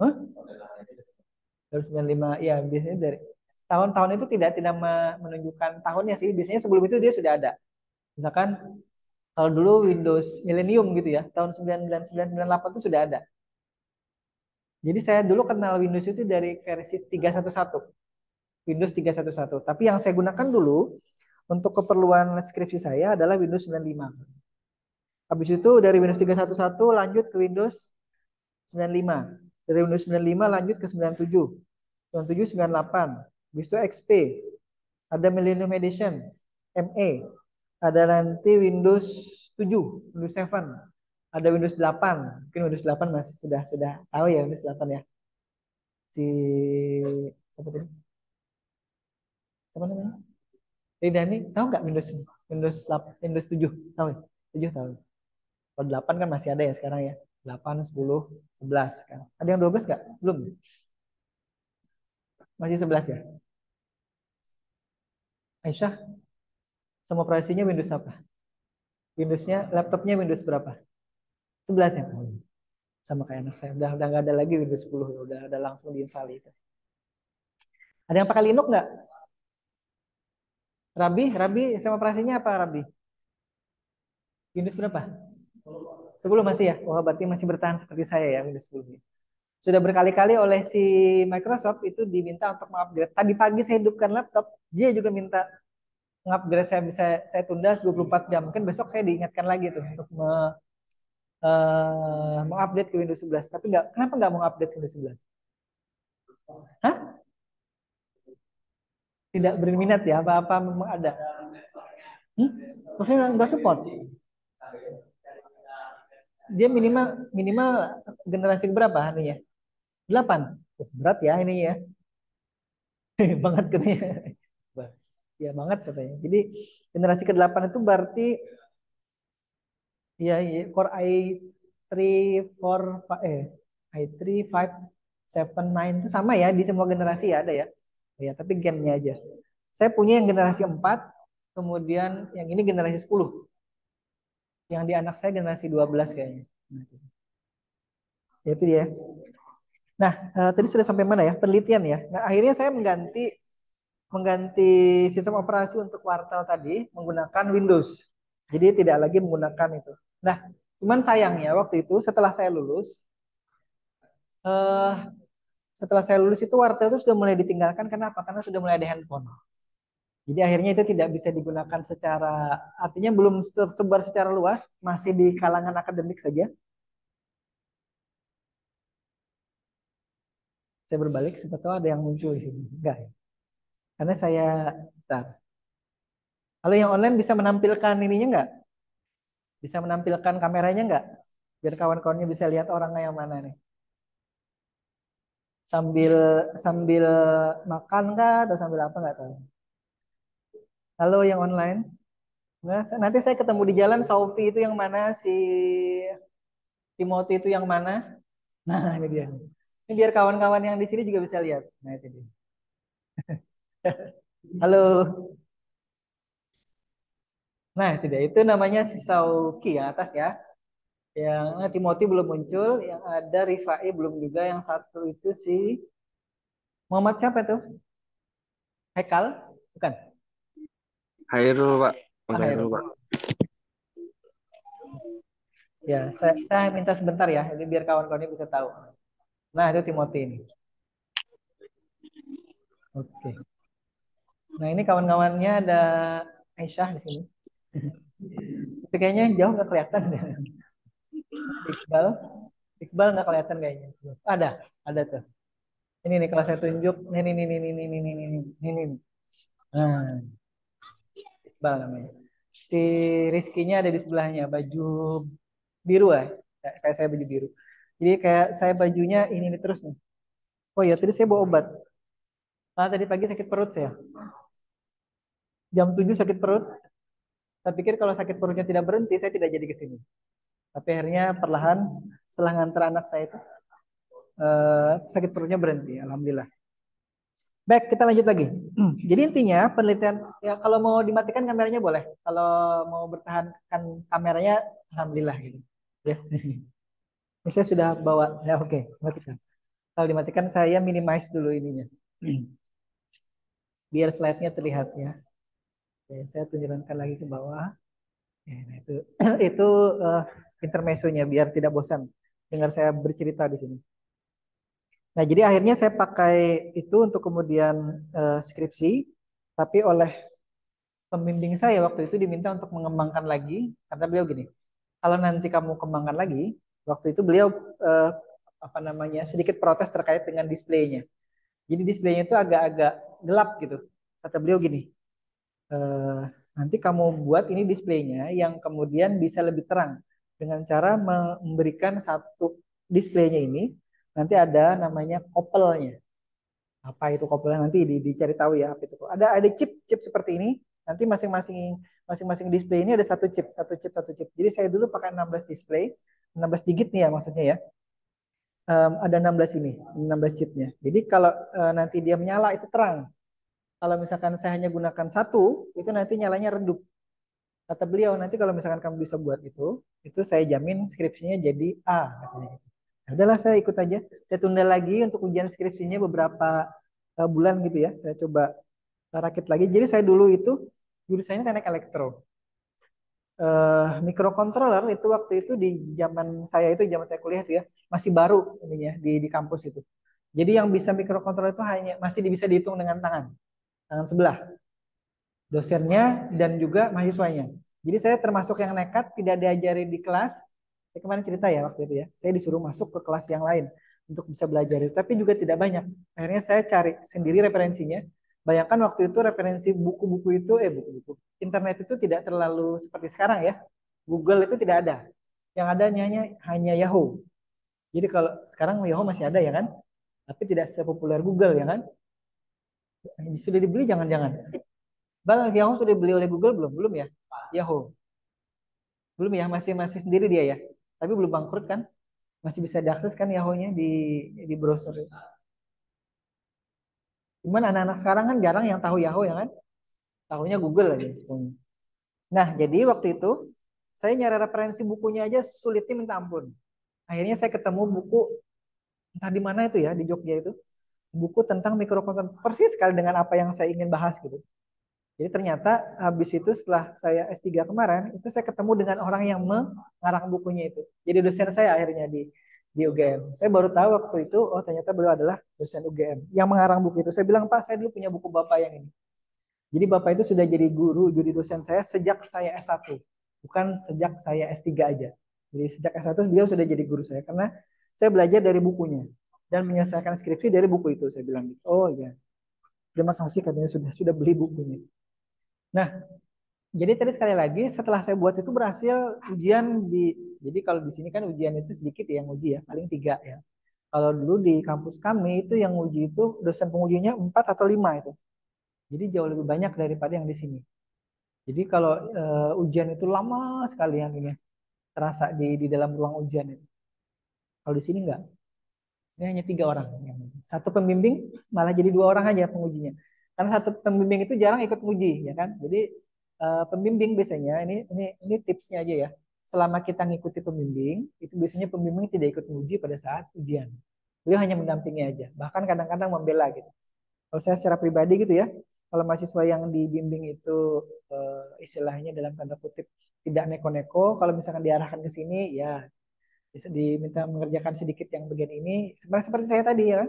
Hah? Tahun 95. Ya, biasanya dari tahun-tahun itu tidak menunjukkan tahunnya sih. Biasanya sebelum itu dia sudah ada. Misalkan kalau dulu Windows Millennium gitu ya, tahun 99 98 itu sudah ada. Jadi saya dulu kenal Windows itu dari versi 311. Windows 311. Tapi yang saya gunakan dulu untuk keperluan skripsi saya adalah Windows 95. Habis itu dari Windows 311 lanjut ke Windows 95. Dari Windows 95 lanjut ke 97. 97, 98. Habis itu XP. Ada Millennium Edition. ME. Ada nanti Windows 7, Windows 7. Ada Windows 8. Mungkin Windows 8 masih sudah tahu ya Windows 8 ya. Si siapa tadi? Siapa namanya? Dani, tahu nggak Windows Windows 8, Windows 7? Tahu ya? 7 tahu. Kalau 8 kan masih ada ya sekarang ya. 8, 10, 11 kan. Ada yang 12 nggak? Belum. Masih 11 ya. Aisyah, sama operasinya Windows apa? Windowsnya, laptopnya Windows berapa? 11 ya. Sama kayak anak saya. Udah nggak ada lagi Windows 10. Udah ada langsung diinstal itu. Ada yang pakai Linux nggak? Rabi, sama operasinya apa Rabi? Windows berapa? 10 masih ya? Wah, berarti masih bertahan seperti saya ya Windows 10. Sudah berkali-kali oleh si Microsoft itu diminta untuk mengupgrade. Tadi pagi saya hidupkan laptop, dia juga minta mengupgrade, saya bisa saya tunda 24 jam. Mungkin besok saya diingatkan lagi tuh untuk mengupdate ke Windows 11. Tapi nggak, kenapa nggak mau update ke Windows 11? Hah? Tidak berminat ya? Apa-apa memang ada? Hmm? Maksudnya nggak support? Dia minimal minimal generasi berapa anunya? 8. Oh, berat ya ini ya. Banget katanya. Ya banget katanya. Jadi generasi ke-8 itu berarti ya, ya Core i3 i3 5 7 9 itu sama ya di semua generasi ya ada ya. Ya, tapi gennya aja. Saya punya yang generasi 4, kemudian yang ini generasi 10. Yang di anak saya generasi 12 kayaknya. Nah, ya itu dia. Nah, tadi sudah sampai mana ya? Penelitian ya. Nah, akhirnya saya mengganti mengganti sistem operasi untuk kuartal tadi menggunakan Windows. Jadi tidak lagi menggunakan itu. Nah, cuman sayangnya waktu itu eh, setelah saya lulus itu wartel itu sudah mulai ditinggalkan. Kenapa? Karena sudah mulai ada handphone. Jadi akhirnya itu tidak bisa digunakan secara, artinya belum tersebar secara luas, masih di kalangan akademik saja. Saya berbalik, siapa tahu ada yang muncul di sini. Enggak ya. Karena saya, bentar. Kalau yang online bisa menampilkan ininya enggak? Bisa menampilkan kameranya enggak? Biar kawan-kawannya bisa lihat orangnya yang mana nih. Sambil sambil makan kah atau sambil apa enggak tahu. Halo yang online. Nah, nanti saya ketemu di jalan Sofi itu yang mana, si Timothy itu yang mana. Nah, ini dia. Ini biar kawan-kawan yang di sini juga bisa lihat. Nah, itu dia. Halo. Nah, itu dia. Itu namanya si Sauki yang atas ya. Yang Timothy belum muncul, yang ada Rifai belum juga, yang satu itu si Muhammad siapa tuh? Hekal? Bukan. Hairul, Pak. Ah, Hairul, Hairul. Pak. Ya, saya minta sebentar ya, jadi biar kawan-kawannya bisa tahu. Nah, itu Timothy ini. Oke. Nah, ini kawan-kawannya ada Aisyah di sini. Tapi kayaknya jauh nggak kelihatan. Iqbal, Iqbal nggak kelihatan kayaknya. Ada tuh. Ini nih kalau saya tunjuk, ini. Nah, Iqbal namanya. Si Rizkynya ada di sebelahnya, baju biru ya, kayak saya baju biru. Jadi kayak saya bajunya ini terus nih. Oh ya, tadi saya bawa obat. Malah tadi pagi sakit perut saya. Jam 7 sakit perut. Saya pikir kalau sakit perutnya tidak berhenti, saya tidak jadi ke sini. Tapi akhirnya perlahan setelah nganter anak saya itu sakit perutnya berhenti. Alhamdulillah. Baik, kita lanjut lagi. Jadi intinya penelitian ya kalau mau dimatikan kameranya boleh. Kalau mau bertahankan kameranya, alhamdulillah gitu. Ya. Ini saya sudah bawa. Ya oke, matikan. Kalau dimatikan saya minimize dulu ininya. Biar slide-nya terlihat ya. Oke, saya tunjukkan lagi ke bawah. Ya, nah itu itu uh, intermezzonya biar tidak bosan dengar saya bercerita di sini. Nah, jadi akhirnya saya pakai itu untuk kemudian skripsi, tapi oleh pembimbing saya waktu itu diminta untuk mengembangkan lagi, kata beliau gini, kalau nanti kamu kembangkan lagi, waktu itu beliau eh, apa namanya sedikit protes terkait dengan displaynya. Jadi displaynya itu agak-agak gelap gitu. Kata beliau gini, eh, nanti kamu buat ini displaynya yang kemudian bisa lebih terang dengan cara memberikan satu displaynya ini nanti ada namanya kopelnya. Apa itu kopelnya nanti dicari tahu ya apa itu. Ada chip seperti ini. Nanti masing-masing display ini ada satu chip. Jadi saya dulu pakai 16 display, 16 digit nih ya maksudnya ya. Ada 16 ini, 16 chipnya. Jadi kalau nanti dia menyala itu terang. Kalau misalkan saya hanya gunakan satu, itu nanti nyalanya redup. Kata beliau, nanti kalau misalkan kamu bisa buat itu saya jamin skripsinya jadi A. Katanya gitu. Ya udahlah saya ikut aja. Saya tunda lagi untuk ujian skripsinya beberapa bulan gitu ya. Saya coba rakit lagi. Jadi saya dulu itu jurusannya teknik elektro. Microcontroller itu waktu itu di zaman saya kuliah itu ya masih baru ininya di kampus itu. Jadi yang bisa microcontroller itu hanya masih bisa dihitung dengan tangan sebelah dosennya dan juga mahasiswanya. Jadi saya termasuk yang nekat tidak diajari di kelas. Saya kemarin cerita ya waktu itu ya. Saya disuruh masuk ke kelas yang lain untuk bisa belajar itu, tapi juga tidak banyak. Akhirnya saya cari sendiri referensinya. Bayangkan waktu itu referensi buku-buku itu buku-buku. Internet itu tidak terlalu seperti sekarang ya. Google itu tidak ada. Yang ada hanya Yahoo. Jadi kalau sekarang Yahoo masih ada ya kan? Tapi tidak sepopuler Google ya kan? Sudah dibeli jangan-jangan. Bang, Yahoo sudah dibeli oleh Google belum? Belum ya? Yahoo. Belum ya, masih masih sendiri dia ya. Tapi belum bangkrut kan? Masih bisa diakses kan Yahoo-nya di browser. Cuman anak-anak sekarang kan jarang yang tahu Yahoo ya kan? Tahunya Google aja. Nah, jadi waktu itu saya nyari referensi bukunya aja sulitnya minta ampun. Akhirnya saya ketemu buku entah di mana itu ya, di Jogja itu. Buku tentang mikrokontroller persis sekali dengan apa yang saya ingin bahas gitu. Jadi ternyata habis itu setelah saya S3 kemarin, itu saya ketemu dengan orang yang mengarang bukunya itu. Jadi dosen saya akhirnya di UGM. Saya baru tahu waktu itu, oh ternyata beliau adalah dosen UGM yang mengarang buku itu. Saya bilang, Pak, saya dulu punya buku Bapak yang ini. Jadi Bapak itu sudah jadi guru, jadi dosen saya sejak saya S1. Bukan sejak saya S3 aja. Jadi sejak S1 beliau sudah jadi guru saya. Karena saya belajar dari bukunya. Dan menyelesaikan skripsi dari buku itu. Saya bilang, oh ya, terima kasih katanya sudah beli bukunya. Nah, jadi tadi sekali lagi setelah saya buat itu berhasil ujian jadi kalau di sini kan ujian itu sedikit ya yang uji ya, paling 3 ya. Kalau dulu di kampus kami itu yang uji itu dosen pengujinya 4 atau 5 itu. Jadi jauh lebih banyak daripada yang di sini. Jadi kalau ujian itu lama sekali yang ini terasa di dalam ruang ujian itu. Kalau di sini enggak. Ini hanya 3 orang. Satu pembimbing malah jadi 2 orang aja pengujinya. Karena satu pembimbing itu jarang ikut uji ya kan. Jadi pembimbing biasanya ini tipsnya aja ya. Selama kita ngikuti pembimbing, itu biasanya pembimbing tidak ikut menguji pada saat ujian. Beliau hanya mendampingi aja. Bahkan kadang-kadang membela gitu. Kalau saya secara pribadi gitu ya, kalau mahasiswa yang dibimbing itu istilahnya dalam tanda kutip tidak neko-neko, kalau misalkan diarahkan ke sini ya bisa diminta mengerjakan sedikit yang bagian ini, sebenarnya seperti saya tadi ya.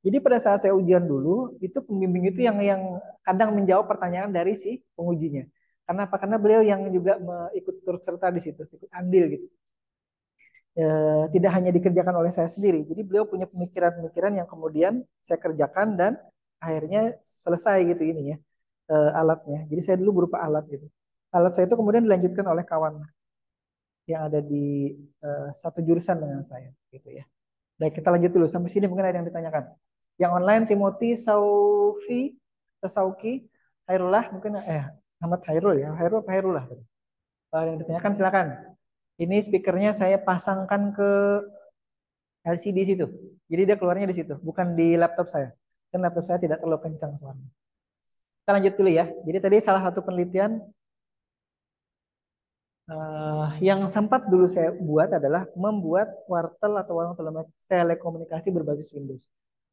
Jadi pada saat saya ujian dulu, itu pembimbing itu yang kadang menjawab pertanyaan dari si pengujinya. Karena apa? Karena beliau yang juga ikut turut serta di situ, ikut andil gitu. Tidak hanya dikerjakan oleh saya sendiri. Jadi beliau punya pemikiran-pemikiran yang kemudian saya kerjakan dan akhirnya selesai gitu ini ya alatnya. Jadi saya dulu berupa alat gitu. Alat saya itu kemudian dilanjutkan oleh kawan yang ada di satu jurusan dengan saya gitu ya. Baik, kita lanjut dulu sampai sini mungkin ada yang ditanyakan. Yang online Timothy Saufi, Sauki, Hairullah mungkin Ahmad Hairul ya, Hairul apa Hairullah? Kalau yang ditanyakan silakan. Ini speakernya saya pasangkan ke LCD situ. Jadi dia keluarnya di situ, bukan di laptop saya. Dan laptop saya tidak terlalu kencang suaranya. Kita lanjut dulu ya. Jadi tadi salah satu penelitian yang sempat dulu saya buat adalah membuat wartel atau warung telekomunikasi berbasis Windows.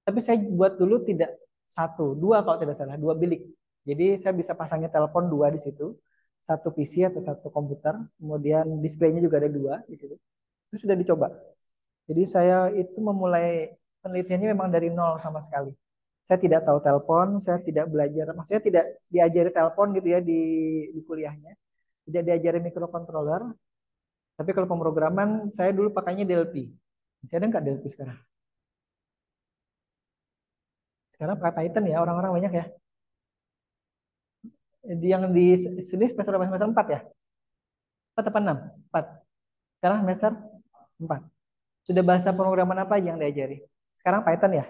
Tapi saya buat dulu tidak satu, dua kalau tidak salah, dua bilik. Jadi saya bisa pasangnya telepon dua di situ, satu PC atau satu komputer, kemudian displaynya juga ada dua di situ. Itu sudah dicoba. Jadi saya itu memulai penelitiannya memang dari nol sama sekali. Saya tidak tahu telepon, saya tidak belajar, maksudnya tidak diajari telepon gitu ya di kuliahnya. Tidak diajari microcontroller, tapi kalau pemrograman saya dulu pakainya DLP. Masih ada nggak DLP sekarang? Sekarang pakai Python ya, orang-orang banyak ya. Yang di sini semester 4 ya? 4 apa 6? 4. Sekarang semester 4. Sudah bahasa pemrograman apa aja yang diajari? Sekarang Python ya?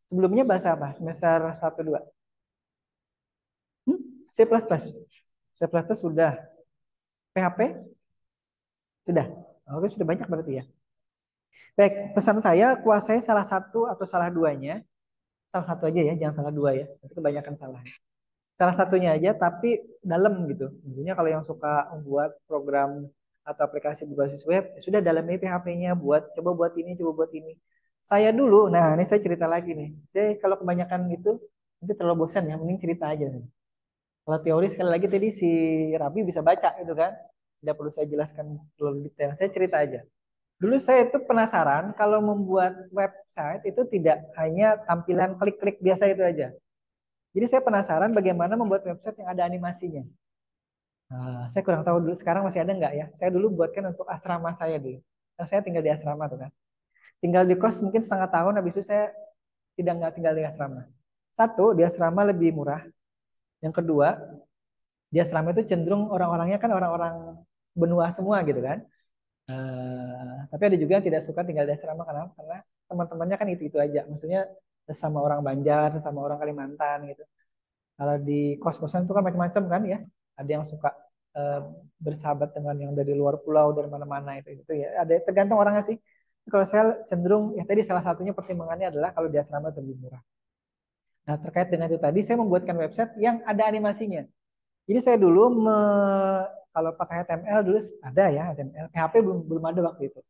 Sebelumnya bahasa apa? Semester 1 2. C++. C++ sudah. PHP sudah. Oke, sudah banyak berarti ya. Baik, pesan saya kuasai salah satu atau salah duanya. Salah satu aja ya, jangan salah dua ya. Nanti kebanyakan salah. Salah satunya aja tapi dalam gitu. Maksudnya kalau yang suka membuat program atau aplikasi berbasis web, ya sudah dalamnya PHP-nya coba buat ini, coba buat ini. Saya dulu, nah ini saya cerita lagi nih. Saya kalau kebanyakan gitu nanti terlalu bosan ya, mending cerita aja. Kalau teori sekali lagi tadi si Rabi bisa baca gitu kan. Tidak perlu saya jelaskan terlalu detail. Saya cerita aja. Dulu saya itu penasaran kalau membuat website itu tidak hanya tampilan klik-klik biasa itu aja. Jadi saya penasaran bagaimana membuat website yang ada animasinya. Nah, saya kurang tahu dulu sekarang masih ada nggak ya. Saya dulu buatkan untuk asrama saya dulu. Karena saya tinggal di asrama tuh kan. Tinggal di kos mungkin setengah tahun, habis itu saya nggak tinggal di asrama. Satu, di asrama lebih murah. Yang kedua, di asrama itu cenderung orang-orangnya kan orang-orang benua semua gitu kan. Tapi ada juga yang tidak suka tinggal di asrama karena teman-temannya kan itu aja. Maksudnya sama orang Banjar, sama orang Kalimantan gitu. Kalau di kos-kosan itu kan macam-macam kan ya. Ada yang suka eh, bersahabat dengan yang dari luar pulau dari mana-mana itu ya. Ada tergantung orangnya sih. Kalau saya cenderung ya tadi salah satunya pertimbangannya adalah kalau di asrama lebih murah. Nah terkait dengan itu tadi saya membuatkan website yang ada animasinya. Jadi saya dulu kalau pakai HTML dulu ada ya HTML. PHP belum belum ada waktu itu.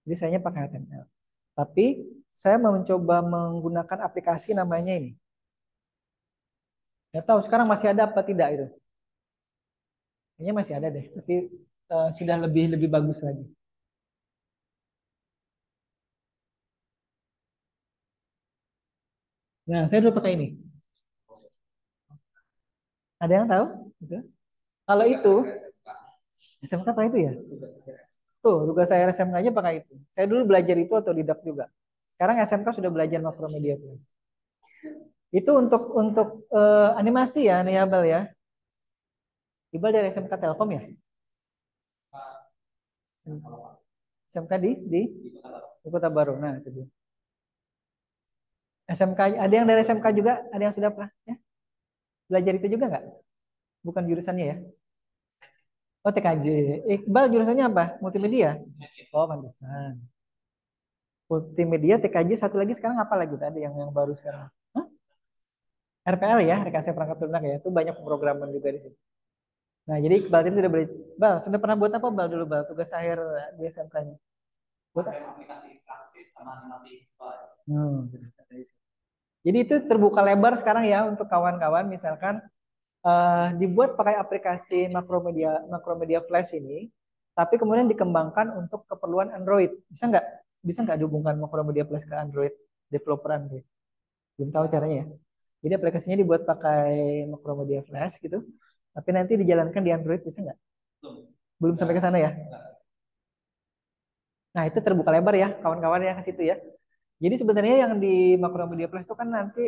Jadi saya pakai HTML. Tapi saya mencoba menggunakan aplikasi namanya ini. Nggak tahu sekarang masih ada apa tidak itu. Kayaknya masih ada deh, tapi sudah lebih lebih bagus lagi. Nah, saya dulu pakai ini. Ada yang tahu? Gitu. Kalau itu SMK apa itu ya? Tuh, tugas saya SMK aja pakai itu. Saya dulu belajar itu otodidak juga. Sekarang SMK sudah belajar Macromedia Plus. Itu untuk animasi ya, nih Abel ya. Iqbal dari SMK Telkom ya? SMK di Kota Baru. Nah, itu dia. SMK ada yang dari SMK juga, ada yang sudah pernah ya? Belajar itu juga nggak? Bukan jurusannya ya? Oh TKJ. Iqbal jurusannya apa? Multimedia? Oh pantesan. Multimedia TKJ satu lagi sekarang apa lagi tadi yang baru sekarang? Hah? RPL ya, rekayasa perangkat lunak ya. Itu banyak pemrograman juga di sini. Nah jadi Iqbal itu sudah belajar. Bal, sudah pernah buat apa Bal dulu Bal? Tugas akhir di SMK-nya? Buat aplikasi praktis sama animasi. Jadi itu terbuka lebar sekarang ya untuk kawan-kawan misalkan dibuat pakai aplikasi Macromedia Flash ini, tapi kemudian dikembangkan untuk keperluan Android. Bisa nggak dihubungkan Macromedia Flash ke Android, developer Android? Belum tahu caranya ya. Jadi aplikasinya dibuat pakai Macromedia Flash gitu, tapi nanti dijalankan di Android bisa nggak? Belum sampai ke sana ya. Nah itu terbuka lebar ya kawan-kawan yang ke situ ya. Jadi sebenarnya yang di Macromedia Flash itu kan nanti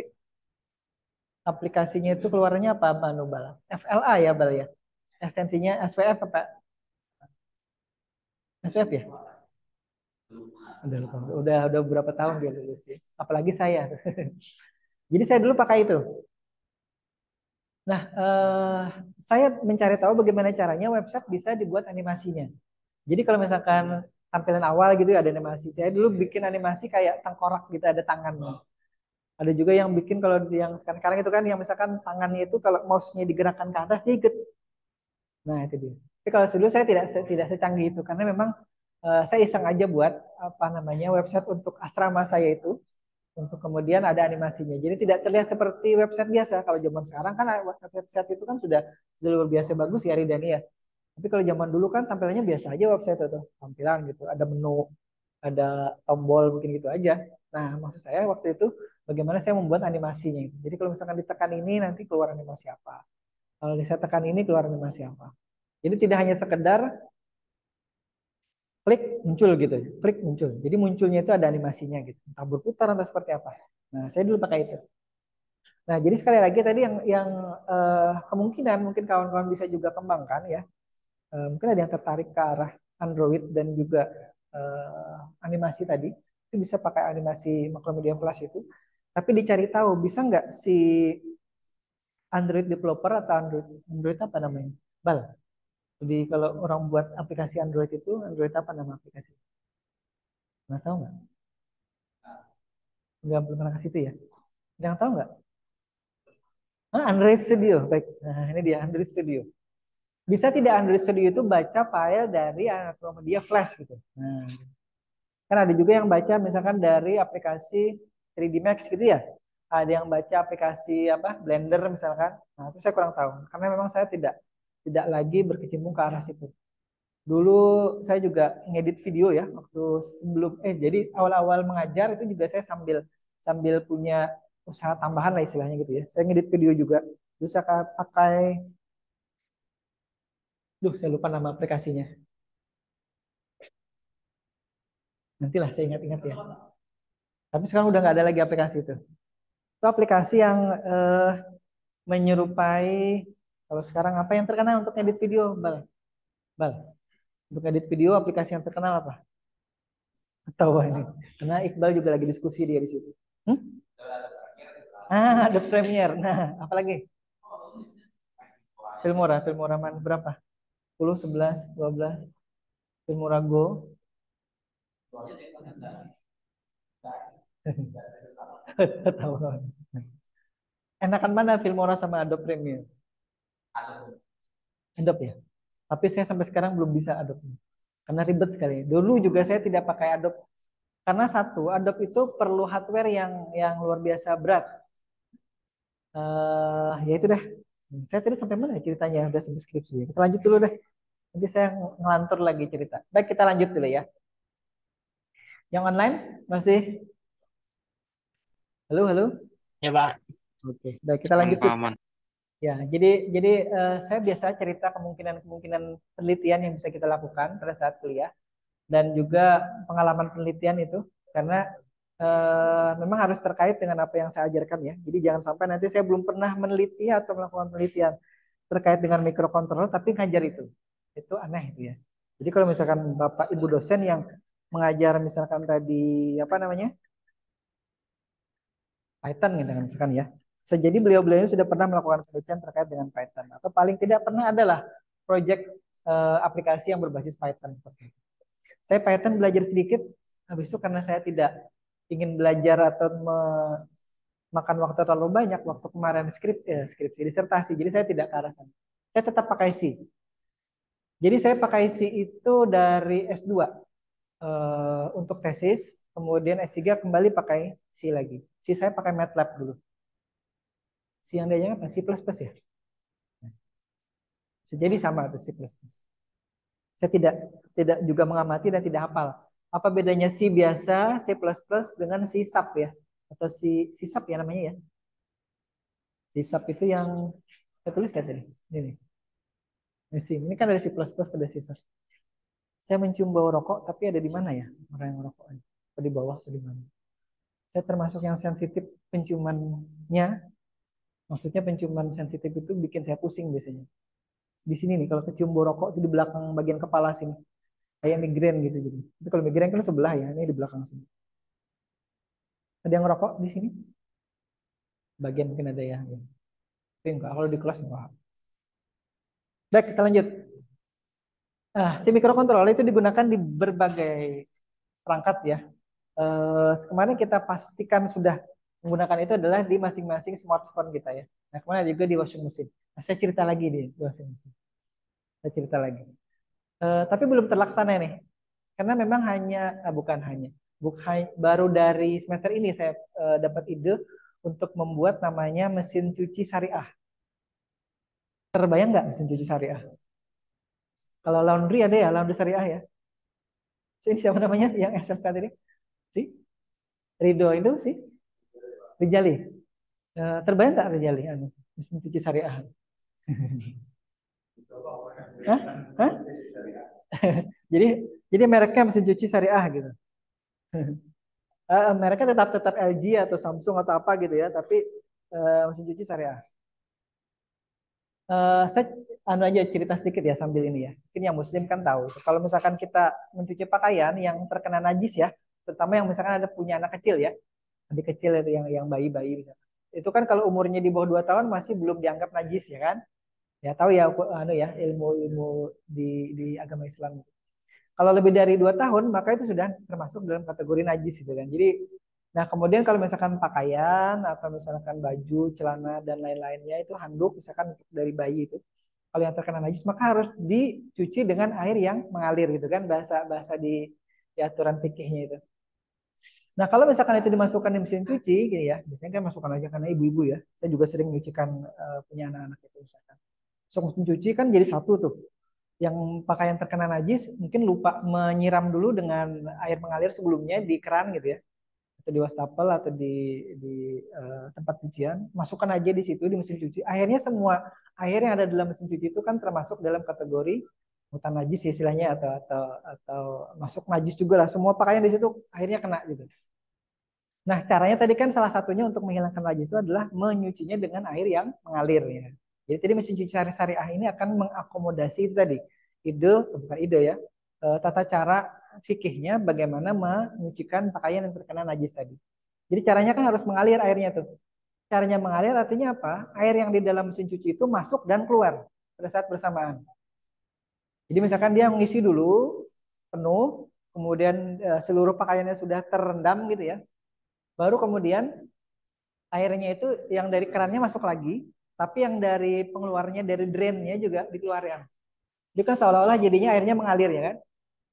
aplikasinya itu keluarnya apa Bal? FLA ya Bal ya. Ekstensinya SVF apa? SVF ya? Udah beberapa tahun dia lulus ya. Apalagi saya. Jadi saya dulu pakai itu. Nah, saya mencari tahu bagaimana caranya website bisa dibuat animasinya. Jadi kalau misalkan tampilan awal gitu ya ada animasi. Saya dulu bikin animasi kayak tengkorak gitu ada tangannya. Ada juga yang bikin kalau yang sekarang itu kan yang misalkan tangannya itu kalau mouse-nya digerakkan ke atas dia ikut. Nah, itu dia. Tapi kalau dulu saya tidak secanggih itu karena memang saya iseng aja buat apa namanya website untuk asrama saya itu untuk kemudian ada animasinya. Jadi tidak terlihat seperti website biasa. Kalau zaman sekarang kan website itu kan sudah luar biasa bagus ya Ridani ya. Tapi kalau zaman dulu kan tampilannya biasa aja website itu tampilan gitu, ada menu, ada tombol mungkin gitu aja. Nah, maksud saya waktu itu bagaimana saya membuat animasinya itu. Jadi kalau misalkan ditekan ini nanti keluar animasi apa. Kalau saya tekan ini keluar animasi apa. Jadi tidak hanya sekedar klik muncul gitu, klik muncul. Jadi munculnya itu ada animasinya gitu, entah berputar entah seperti apa. Nah, saya dulu pakai itu. Nah, jadi sekali lagi tadi yang kemungkinan mungkin kawan-kawan bisa juga kembangkan ya. Mungkin ada yang tertarik ke arah Android dan juga animasi tadi. Itu bisa pakai animasi Macromedia Flash itu. Tapi dicari tahu bisa nggak si Android developer atau Android apa namanya? Bal. Jadi kalau orang buat aplikasi Android itu Android apa nama aplikasi? Nggak tahu nggak? Nggak belum pernah ke situ ya? Yang tahu nggak? Android Studio. Baik. Nah, ini dia Android Studio. Bisa tidak Android Studio itu baca file dari Macromedia Flash gitu. Nah, kan ada juga yang baca misalkan dari aplikasi 3D Max gitu ya. Ada yang baca aplikasi apa Blender misalkan. Nah, itu saya kurang tahu karena memang saya tidak lagi berkecimpung ke arah situ. Dulu saya juga ngedit video ya waktu sebelum jadi awal-awal mengajar itu juga saya sambil sambil punya usaha tambahan lah istilahnya gitu ya. Saya ngedit video juga. Terus saya pakai saya lupa nama aplikasinya. Nantilah saya ingat-ingat ya. Tapi sekarang udah nggak ada lagi aplikasi itu. Itu aplikasi yang menyerupai kalau sekarang apa yang terkenal untuk edit video, Bal? Bal, untuk edit video aplikasi yang terkenal apa? Tahu ini. Karena Iqbal juga lagi diskusi dia di situ. Hmm? The Premiere. Nah, apalagi? Filmora mana berapa? 10, 11, 12. Filmora Go. Tahu. Enakan mana Filmora sama Adobe Premiere? Adobe ya. Tapi saya sampai sekarang belum bisa Adobe. Karena ribet sekali. Dulu juga saya tidak pakai Adobe. Karena satu, Adobe itu perlu hardware yang luar biasa berat. Ya itu deh. Saya tadi sampai mana ceritanya? Udah sampai skripsi. Kita lanjut dulu deh. Nanti saya ngelantur lagi cerita. Baik, kita lanjut dulu ya. Yang online masih? Halo, halo. Ya, Pak. Oke, baik kita lanjut. Aman. Ya, jadi saya biasa cerita kemungkinan penelitian yang bisa kita lakukan pada saat kuliah dan juga pengalaman penelitian itu karena memang harus terkait dengan apa yang saya ajarkan ya. Jadi jangan sampai nanti saya belum pernah meneliti atau melakukan penelitian terkait dengan mikrokontroler tapi ngajar itu. Itu aneh itu ya. Jadi kalau misalkan Bapak Ibu dosen yang mengajar misalkan tadi apa namanya? Python gitu kan misalkan ya. Bisa jadi beliau-beliau sudah pernah melakukan penelitian terkait dengan Python atau paling tidak pernah adalah proyek aplikasi yang berbasis Python seperti itu. Saya Python belajar sedikit, habis itu karena saya tidak ingin belajar atau makan waktu terlalu banyak waktu kemarin skripsi disertasi, jadi saya tidak ke arah sana. Saya tetap pakai C. Jadi saya pakai C itu dari S2 untuk tesis, kemudian S3 kembali pakai C lagi. C saya pakai MATLAB dulu. C yang dia apa? C++ ya? Jadi sama tuh C++. Saya tidak juga mengamati dan tidak hafal. Apa bedanya C biasa, C++ dengan C sharp ya? Atau C sharp ya namanya ya? C sharp itu yang saya tulis kan tadi. Ini. Ini kan ada C++, ada C sharp. Saya mencium bau rokok, tapi ada di mana ya? Orang yang merokok. Di bawah atau di mana? Saya termasuk yang sensitif penciumannya. Maksudnya penciuman sensitif itu bikin saya pusing biasanya. Di sini nih, kalau kecium bau rokok itu di belakang bagian kepala sini. kayak migrain gitu jadi. Tapi kalau migrain kan sebelah ya, ini di belakang sini. Ada yang ngerokok di sini? Bagian mungkin ada ya. Tapi enggak, kalau di kelas enggak. Baik, kita lanjut. Si mikrokontroler itu digunakan di berbagai perangkat ya. Kemarin kita pastikan sudah menggunakan itu adalah di masing-masing smartphone kita ya. Nah, kemarin juga di washing machine. Nah, saya cerita lagi di washing machine. Saya cerita lagi. Tapi belum terlaksana nih. Karena memang bukan hanya, baru dari semester ini saya dapat ide untuk membuat namanya mesin cuci syariah. Terbayang nggak mesin cuci syariah? Kalau laundry ada ya, laundry syariah ya. Ini siapa namanya yang SMK tadi? Si Ridho itu sih, Rijali. Terbayang nggak Rijali? Mesin cuci syariah. Hah? Hah? jadi jadi mereknya mesin cuci syariah gitu. Mereknya tetap LG atau Samsung atau apa gitu ya, tapi mesin cuci syariah. Saya aja cerita sedikit ya sambil ini ya. Mungkin yang Muslim kan tahu. Kalau misalkan kita mencuci pakaian yang terkena najis ya, terutama yang misalkan ada punya anak kecil ya, adik kecil itu yang bayi-bayi misalkan. Itu kan kalau umurnya di bawah 2 tahun masih belum dianggap najis ya kan? Ya tahu ya ilmu-ilmu di agama Islam. Kalau lebih dari 2 tahun maka itu sudah termasuk dalam kategori najis gitu kan. Jadi nah kemudian kalau misalkan pakaian atau misalkan baju, celana dan lain-lainnya itu handuk misalkan untuk dari bayi itu kalau yang terkena najis maka harus dicuci dengan air yang mengalir gitu kan bahasa di aturan fikihnya itu. Nah kalau misalkan itu dimasukkan di mesin cuci gitu ya, biasanya kan masukkan aja karena ibu-ibu ya. Saya juga sering menyucikan punya anak-anak itu misalkan. Masuk mesin cuci kan jadi satu tuh yang pakaian terkena najis mungkin lupa menyiram dulu dengan air mengalir sebelumnya di keran gitu ya atau di wastafel atau di tempat cucian masukkan aja di situ di mesin cuci akhirnya semua air yang ada dalam mesin cuci itu kan termasuk dalam kategori mutan najis istilahnya atau masuk najis juga lah semua pakaian di situ akhirnya kena gitu. Nah caranya tadi kan salah satunya untuk menghilangkan najis itu adalah menyucinya dengan air yang mengalir ya. Jadi tadi mesin cuci syariah ini akan mengakomodasi itu tadi bukan ide ya, tata cara fikihnya bagaimana menyucikan pakaian yang terkena najis tadi. Jadi caranya kan harus mengalir airnya tuh. Caranya mengalir artinya apa? Air yang di dalam mesin cuci itu masuk dan keluar pada saat bersamaan. Jadi misalkan dia mengisi dulu penuh, kemudian seluruh pakaiannya sudah terendam gitu ya. Baru kemudian airnya itu yang dari kerannya masuk lagi, tapi yang dari pengeluarnya dari drainnya juga dikeluarkan. Jadi kan seolah-olah jadinya airnya mengalir ya kan.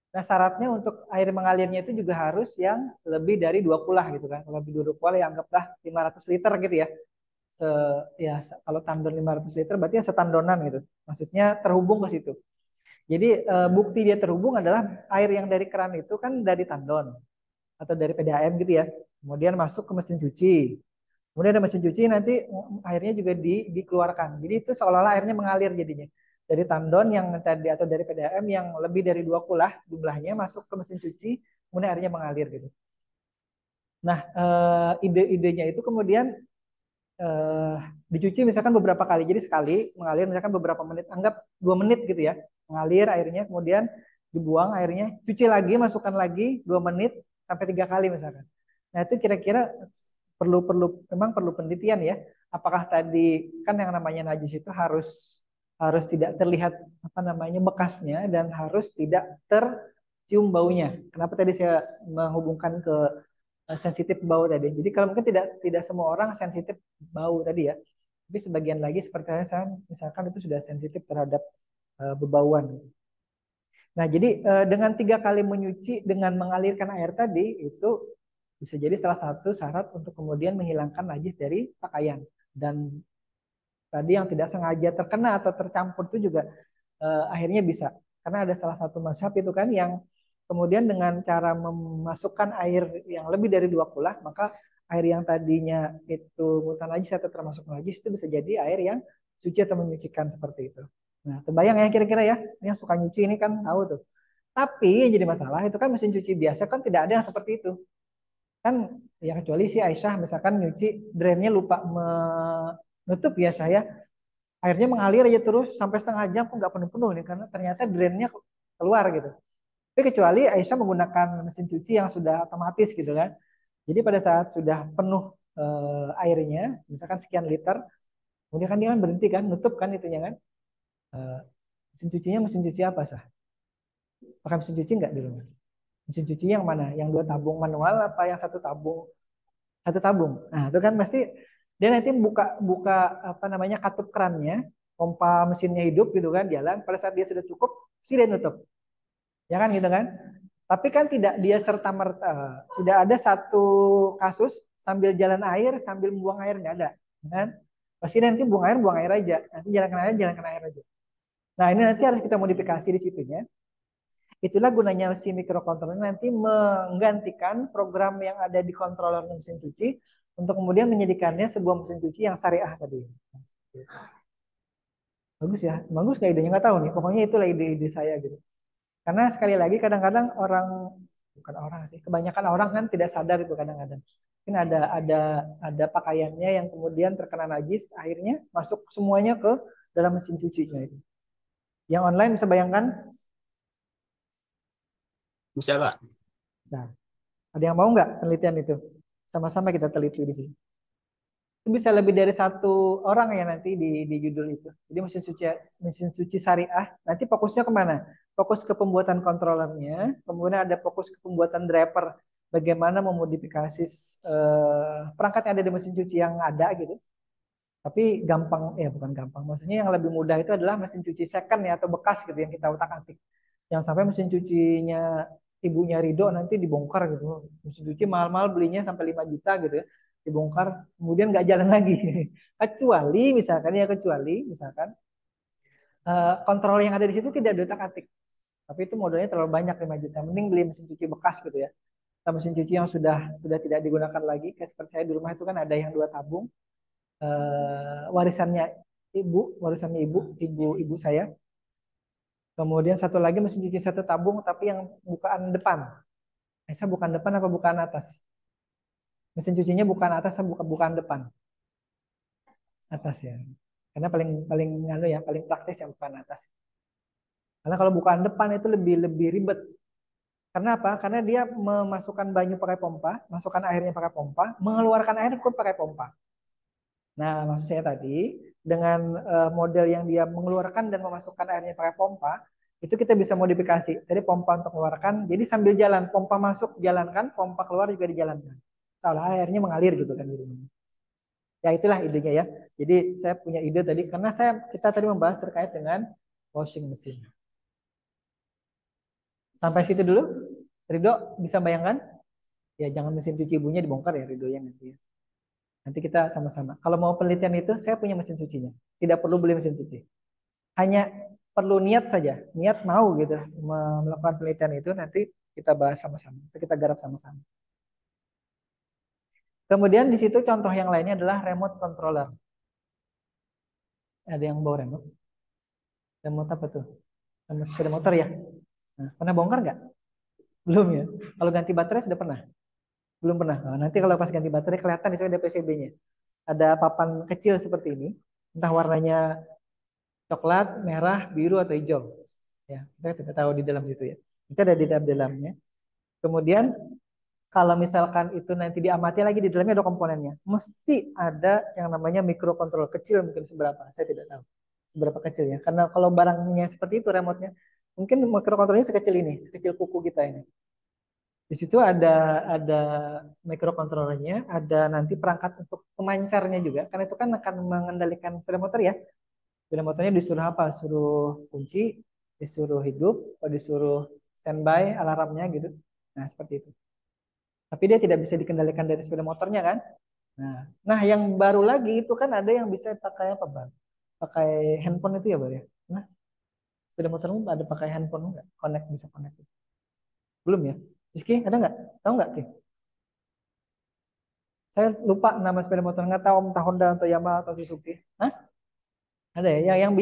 Nah syaratnya untuk air mengalirnya itu juga harus yang lebih dari 2 kulah gitu kan. Lebih dari 2 kulah ya anggaplah 500 liter gitu ya. Se, kalau tandon 500 liter berarti ya setandonan gitu. Maksudnya terhubung ke situ. Jadi bukti dia terhubung adalah air yang dari keran itu kan dari tandon atau dari PDAM gitu ya. Kemudian masuk ke mesin cuci. Kemudian ada mesin cuci nanti airnya juga dikeluarkan. Jadi itu seolah-olah airnya mengalir jadinya. Dari tandon yang tadi atau dari PDAM yang lebih dari 2 kulah jumlahnya masuk ke mesin cuci, kemudian airnya mengalir gitu. Nah, ide-idenya itu kemudian dicuci misalkan beberapa kali. Jadi sekali mengalir misalkan beberapa menit, anggap 2 menit gitu ya. Mengalir airnya, kemudian dibuang airnya, cuci lagi, masukkan lagi 2 menit sampai 3 kali misalkan. Nah, itu kira-kira memang perlu penelitian ya. Apakah tadi kan yang namanya najis itu harus tidak terlihat apa namanya bekasnya dan harus tidak tercium baunya. Kenapa tadi saya menghubungkan ke sensitif bau tadi? Jadi kalau mungkin tidak semua orang sensitif bau tadi ya. Tapi sebagian lagi seperti saya misalkan itu sudah sensitif terhadap bebauan. Nah, jadi dengan 3 kali menyuci dengan mengalirkan air tadi itu bisa jadi salah satu syarat untuk kemudian menghilangkan najis dari pakaian. Dan tadi yang tidak sengaja terkena atau tercampur itu juga akhirnya bisa. Karena ada salah satu mazhab itu kan yang kemudian dengan cara memasukkan air yang lebih dari 2 kulah, maka air yang tadinya itu mutan najis atau termasuk najis itu bisa jadi air yang suci atau menyucikan seperti itu. Nah, terbayang ya kira-kira ya, yang suka nyuci ini kan tahu tuh. Tapi yang jadi masalah itu kan mesin cuci biasa kan tidak ada yang seperti itu. Kan ya kecuali si Aisyah misalkan nyuci drainnya lupa menutup ya saya airnya mengalir aja terus sampai setengah jam kok nggak penuh-penuh nih karena ternyata drainnya keluar gitu. Tapi kecuali Aisyah menggunakan mesin cuci yang sudah otomatis gitu kan. Jadi pada saat sudah penuh airnya, misalkan sekian liter, kemudian kan dia kan berhenti kan, nutup kan itunya kan. Eh, mesin cucinya mesin cuci apa sah? Pakai mesin cuci nggak di rumah? Mesin cuci yang mana? Yang 2 tabung manual apa yang 1 tabung? 1 tabung. Nah itu kan pasti dia nanti buka buka apa namanya katup kerannya, pompa mesinnya hidup gitu kan, jalan. Pada saat dia sudah cukup, sih dia nutup. Ya kan gitu kan? Tapi kan tidak dia serta merta, tidak ada satu kasus sambil jalan air sambil buang air nggak ada, kan? Pasti nanti buang air aja. Nanti jalan air aja. Nah ini nanti harus kita modifikasi di situnya. Itulah gunanya si microcontroller nanti menggantikan program yang ada di controller mesin cuci untuk kemudian menjadikannya sebuah mesin cuci yang syariah tadi. Bagus ya, bagus nggak idenya nggak tahu nih. Pokoknya itulah ide-ide saya gitu. Karena sekali lagi kadang-kadang orang bukan orang sih, kebanyakan orang kan tidak sadar itu kadang-kadang. Mungkin ada pakaiannya yang kemudian terkena najis, akhirnya masuk semuanya ke dalam mesin cucinya itu. Yang online bisa bayangkan? Bisa, Pak. Nah, ada yang mau nggak penelitian itu? Sama-sama kita teliti di sini. Itu bisa lebih dari 1 orang ya nanti di judul itu. Jadi mesin cuci syariah. Nanti fokusnya kemana? Fokus ke pembuatan kontrolernya, kemudian ada fokus ke pembuatan driver. Bagaimana memodifikasi perangkat yang ada di mesin cuci yang ada gitu. Tapi gampang, ya bukan gampang. Maksudnya yang lebih mudah itu adalah mesin cuci second ya atau bekas gitu yang kita utak-atik. Yang sampai mesin cucinya ibunya Rido nanti dibongkar gitu. Mesin cuci mahal-mahal belinya sampai 5 juta gitu ya. Dibongkar kemudian nggak jalan lagi. Kecuali misalkan kontrol yang ada di situ tidak diutak-atik. Tapi itu modalnya terlalu banyak 5 juta. Mending beli mesin cuci bekas gitu ya. Atau mesin cuci yang sudah tidak digunakan lagi. Kayak seperti saya di rumah itu kan ada yang 2 tabung. Warisannya ibu saya. Kemudian satu lagi mesin cuci 1 tabung tapi yang bukaan depan. Saya bukan depan apa bukaan atas? Mesin cucinya bukan atas atau bukan depan? Atas ya. Karena paling paling ya, paling praktis yang bukan atas. Karena kalau bukaan depan itu lebih lebih ribet. Karena apa? Karena dia memasukkan banyu pakai pompa, masukkan airnya pakai pompa, mengeluarkan air pun pakai pompa. Nah, maksud saya tadi dengan model yang dia mengeluarkan dan memasukkan airnya pakai pompa, itu kita bisa modifikasi. Jadi pompa untuk mengeluarkan, jadi sambil jalan, pompa masuk jalankan, pompa keluar juga dijalankan. Seolah airnya mengalir gitu kan di rumah. Ya itulah idenya ya. Jadi saya punya ide tadi karena kita tadi membahas terkait dengan washing machine. Sampai situ dulu. Ridho bisa bayangkan? Ya jangan mesin cuci ibunya dibongkar ya Ridho ya nanti ya. Nanti kita sama-sama. Kalau mau penelitian itu, saya punya mesin cucinya. Tidak perlu beli mesin cuci. Hanya perlu niat saja. Niat mau gitu melakukan penelitian itu. Nanti kita bahas sama-sama. Kita garap sama-sama. Kemudian di situ contoh yang lainnya adalah remote controller. Ada yang bawa remote? Remote apa tuh? Remote sepeda motor ya? Nah, pernah bongkar nggak? Belum ya? Kalau ganti baterai sudah pernah? Belum pernah. Nah, nanti kalau pas ganti baterai kelihatan di situ ada PCB-nya. Ada papan kecil seperti ini. Entah warnanya coklat, merah, biru atau hijau. Ya, kita tidak tahu di dalam situ ya. Itu ada di dalamnya. Kemudian kalau misalkan itu nanti diamati lagi di dalamnya ada komponennya. Mesti ada yang namanya microcontroller kecil mungkin seberapa, saya tidak tahu. Seberapa kecilnya. Karena kalau barangnya seperti itu remote-nya, mungkin microcontrollernya sekecil ini, sekecil kuku kita ini. Di situ ada microcontrollernya, ada nanti perangkat untuk pemancarnya juga. Karena itu kan akan mengendalikan sepeda motor ya. Sepeda motornya disuruh apa? Suruh kunci, disuruh hidup, atau disuruh standby alarmnya gitu. Nah, seperti itu. Tapi dia tidak bisa dikendalikan dari sepeda motornya kan? Nah, yang baru lagi itu kan ada yang bisa pakai apa, Bang? Pakai handphone itu ya, Bang ya? Nah, sepeda motormu ada pakai handphone nggak? Bisa connect. Belum ya? Rizky, ada nggak? Tahu nggak, Ki? Saya lupa nama sepeda motor, nggak tahu entah Honda atau Yamaha atau Suzuki. Hah? Ada ya? Yang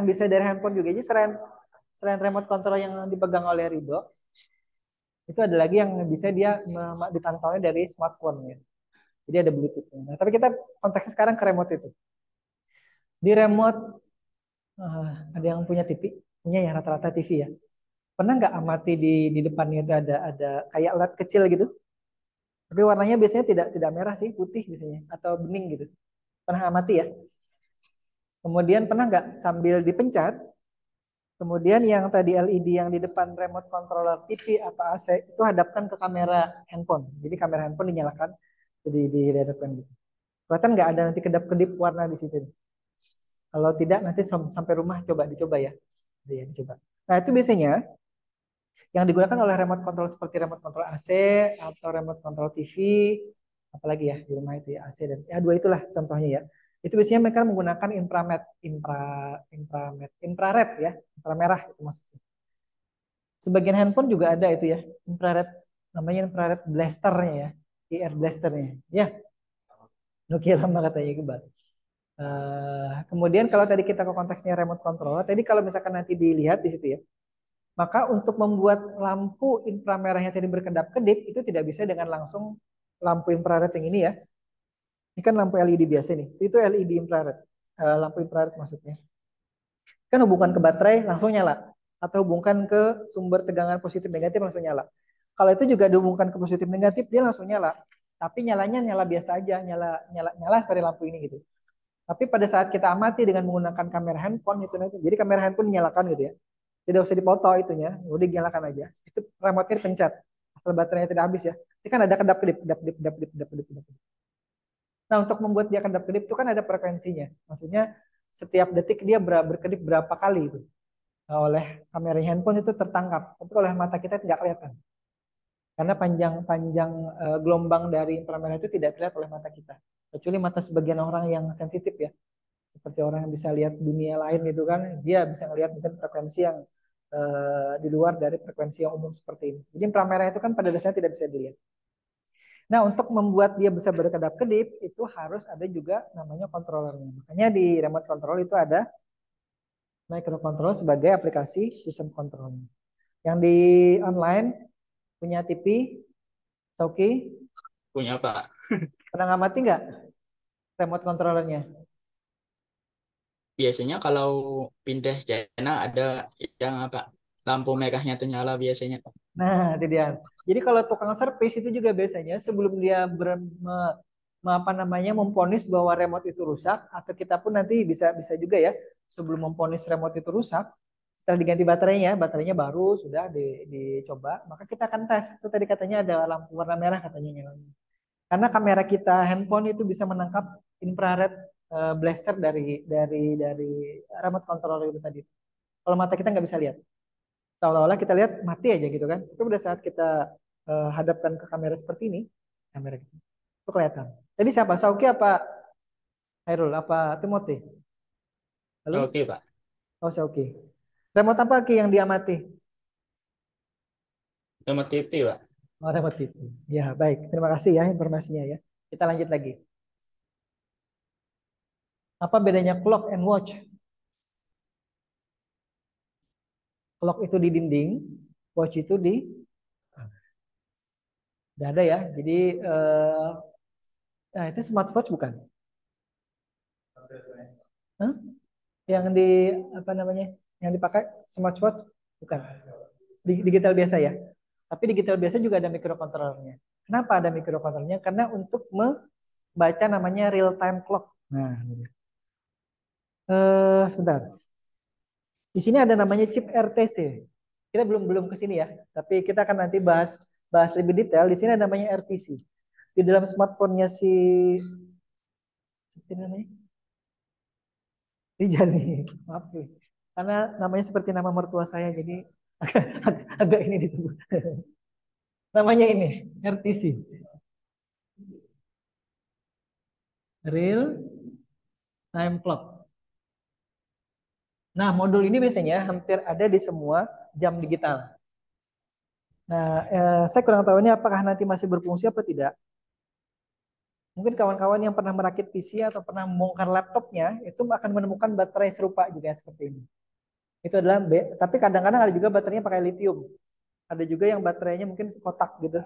bisa dari handphone juga. Jadi selain remote control yang dipegang oleh Rido, itu ada lagi yang bisa dia dipantaunya dari smartphone ya. Jadi ada Bluetooth-nya. Nah, tapi kita konteksnya sekarang ke remote itu. Di remote ada yang punya TV, punya ya rata-rata TV ya. Pernah nggak amati di depannya itu ada kayak LED kecil gitu? Tapi warnanya biasanya tidak merah sih, putih biasanya atau bening gitu. Pernah amati ya? Kemudian pernah nggak sambil dipencet, kemudian yang tadi LED yang di depan remote controller TV atau AC itu hadapkan ke kamera handphone. Jadi kamera handphone dinyalakan, jadi dihadapkan gitu. Kelihatan nggak ada nanti kedap-kedip warna di situ? Kalau tidak nanti sampai rumah dicoba ya. Ya, dicoba. Nah itu biasanya yang digunakan oleh remote control seperti remote control AC atau remote control TV, apalagi ya di rumah itu ya AC dan ya dua itulah contohnya ya. Itu biasanya mereka menggunakan infrared ya, inframerah itu maksudnya. Sebagian handphone juga ada itu ya, infrared, namanya infrared blasternya ya, IR blasternya. Ya, Nokia lama katanya Iqbal. Kemudian kalau tadi kita ke konteksnya remote control, tadi kalau misalkan nanti dilihat di situ ya, maka untuk membuat lampu inframerahnya tadi berkedap-kedip itu tidak bisa dengan langsung lampu infrared yang ini ya. Ini kan lampu LED biasa nih. Itu LED infrared. Lampu infrared maksudnya. Kan hubungkan ke baterai langsung nyala atau hubungkan ke sumber tegangan positif negatif langsung nyala. Kalau itu juga dihubungkan ke positif negatif dia langsung nyala. Tapi nyalanya nyala biasa aja, nyala seperti lampu ini gitu. Tapi pada saat kita amati dengan menggunakan kamera handphone itu nanti, jadi kamera handphone dinyalakan gitu ya. Tidak usah dipoto itunya, udah dinyalakan aja. Itu remote-nya dipencet. Asal baterainya tidak habis ya. Ini kan ada kedap-kedip, kedap-kedip, kedap-kedip, kedap-kedip, kedap-kedip. Nah, untuk membuat dia kedap-kedip itu kan ada frekuensinya. Maksudnya setiap detik dia berkedip berapa kali itu. Nah, oleh kamera handphone itu tertangkap, tapi oleh mata kita tidak kelihatan. Karena panjang-panjang gelombang dari inframerah itu tidak terlihat oleh mata kita. Kecuali mata sebagian orang yang sensitif ya. Seperti orang yang bisa lihat dunia lain gitu kan, dia bisa melihat mungkin frekuensi yang di luar dari frekuensi yang umum seperti ini. Jadi inframerah itu kan pada dasarnya tidak bisa dilihat. Nah, untuk membuat dia bisa berkedap-kedip itu harus ada juga namanya controllernya. Makanya di remote control itu ada microcontroller sebagai aplikasi sistem kontrolnya. Yang di online punya TV, Sauki, Punya Pak. pernah ngamati nggak remote controllernya? Biasanya kalau pindah channel ada yang apa? Lampu merahnya ternyala biasanya Pak. Nah, itu dia. Jadi kalau tukang servis itu juga biasanya sebelum dia apa namanya memponis bahwa remote itu rusak atau kita pun nanti bisa bisa juga ya sebelum memponis remote itu rusak setelah diganti baterainya baru sudah dicoba maka kita akan tes itu tadi katanya ada lampu warna merah katanya nyalanya karena kamera kita handphone itu bisa menangkap infrared blaster dari remote control itu tadi kalau mata kita nggak bisa lihat seolah-olah kita lihat mati aja gitu kan. Tapi pada saat kita hadapkan ke kamera seperti ini, kamera gitu, itu kelihatan. Jadi siapa? Sauki apa Hairul? Apa Timothy? Halo? Oke Pak. Oh, Sauki. Remote apa Ki yang diamati? Remote TV Pak. Oh, remote itu. Ya, baik. Terima kasih ya informasinya ya. Kita lanjut lagi. Apa bedanya clock and watch? Clock itu di dinding, watch itu di Tidak ada ya. Jadi nah itu smartwatch bukan? Hah? Yang di apa namanya? Yang dipakai smartwatch bukan? Digital biasa ya. Tapi digital biasa juga ada microcontrollernya. Kenapa ada microcontrollernya? Karena untuk membaca namanya real time clock. Nah, sebentar. Di sini ada namanya chip RTC. Kita belum belum ke sini ya. Tapi kita akan nanti bahas bahas lebih detail. Di sini ada namanya RTC. Di dalam smartphone-nya si seperti namanya Rijal nih. Maaf nih. Karena namanya seperti nama mertua saya jadi agak ini disebut. Namanya ini RTC. Real time clock. Nah, modul ini biasanya hampir ada di semua jam digital. Nah, saya kurang tahu ini apakah nanti masih berfungsi apa tidak. Mungkin kawan-kawan yang pernah merakit PC atau pernah membongkar laptopnya itu akan menemukan baterai serupa juga seperti ini. Itu adalah tapi kadang-kadang ada juga baterainya pakai lithium. Ada juga yang baterainya mungkin kotak gitu.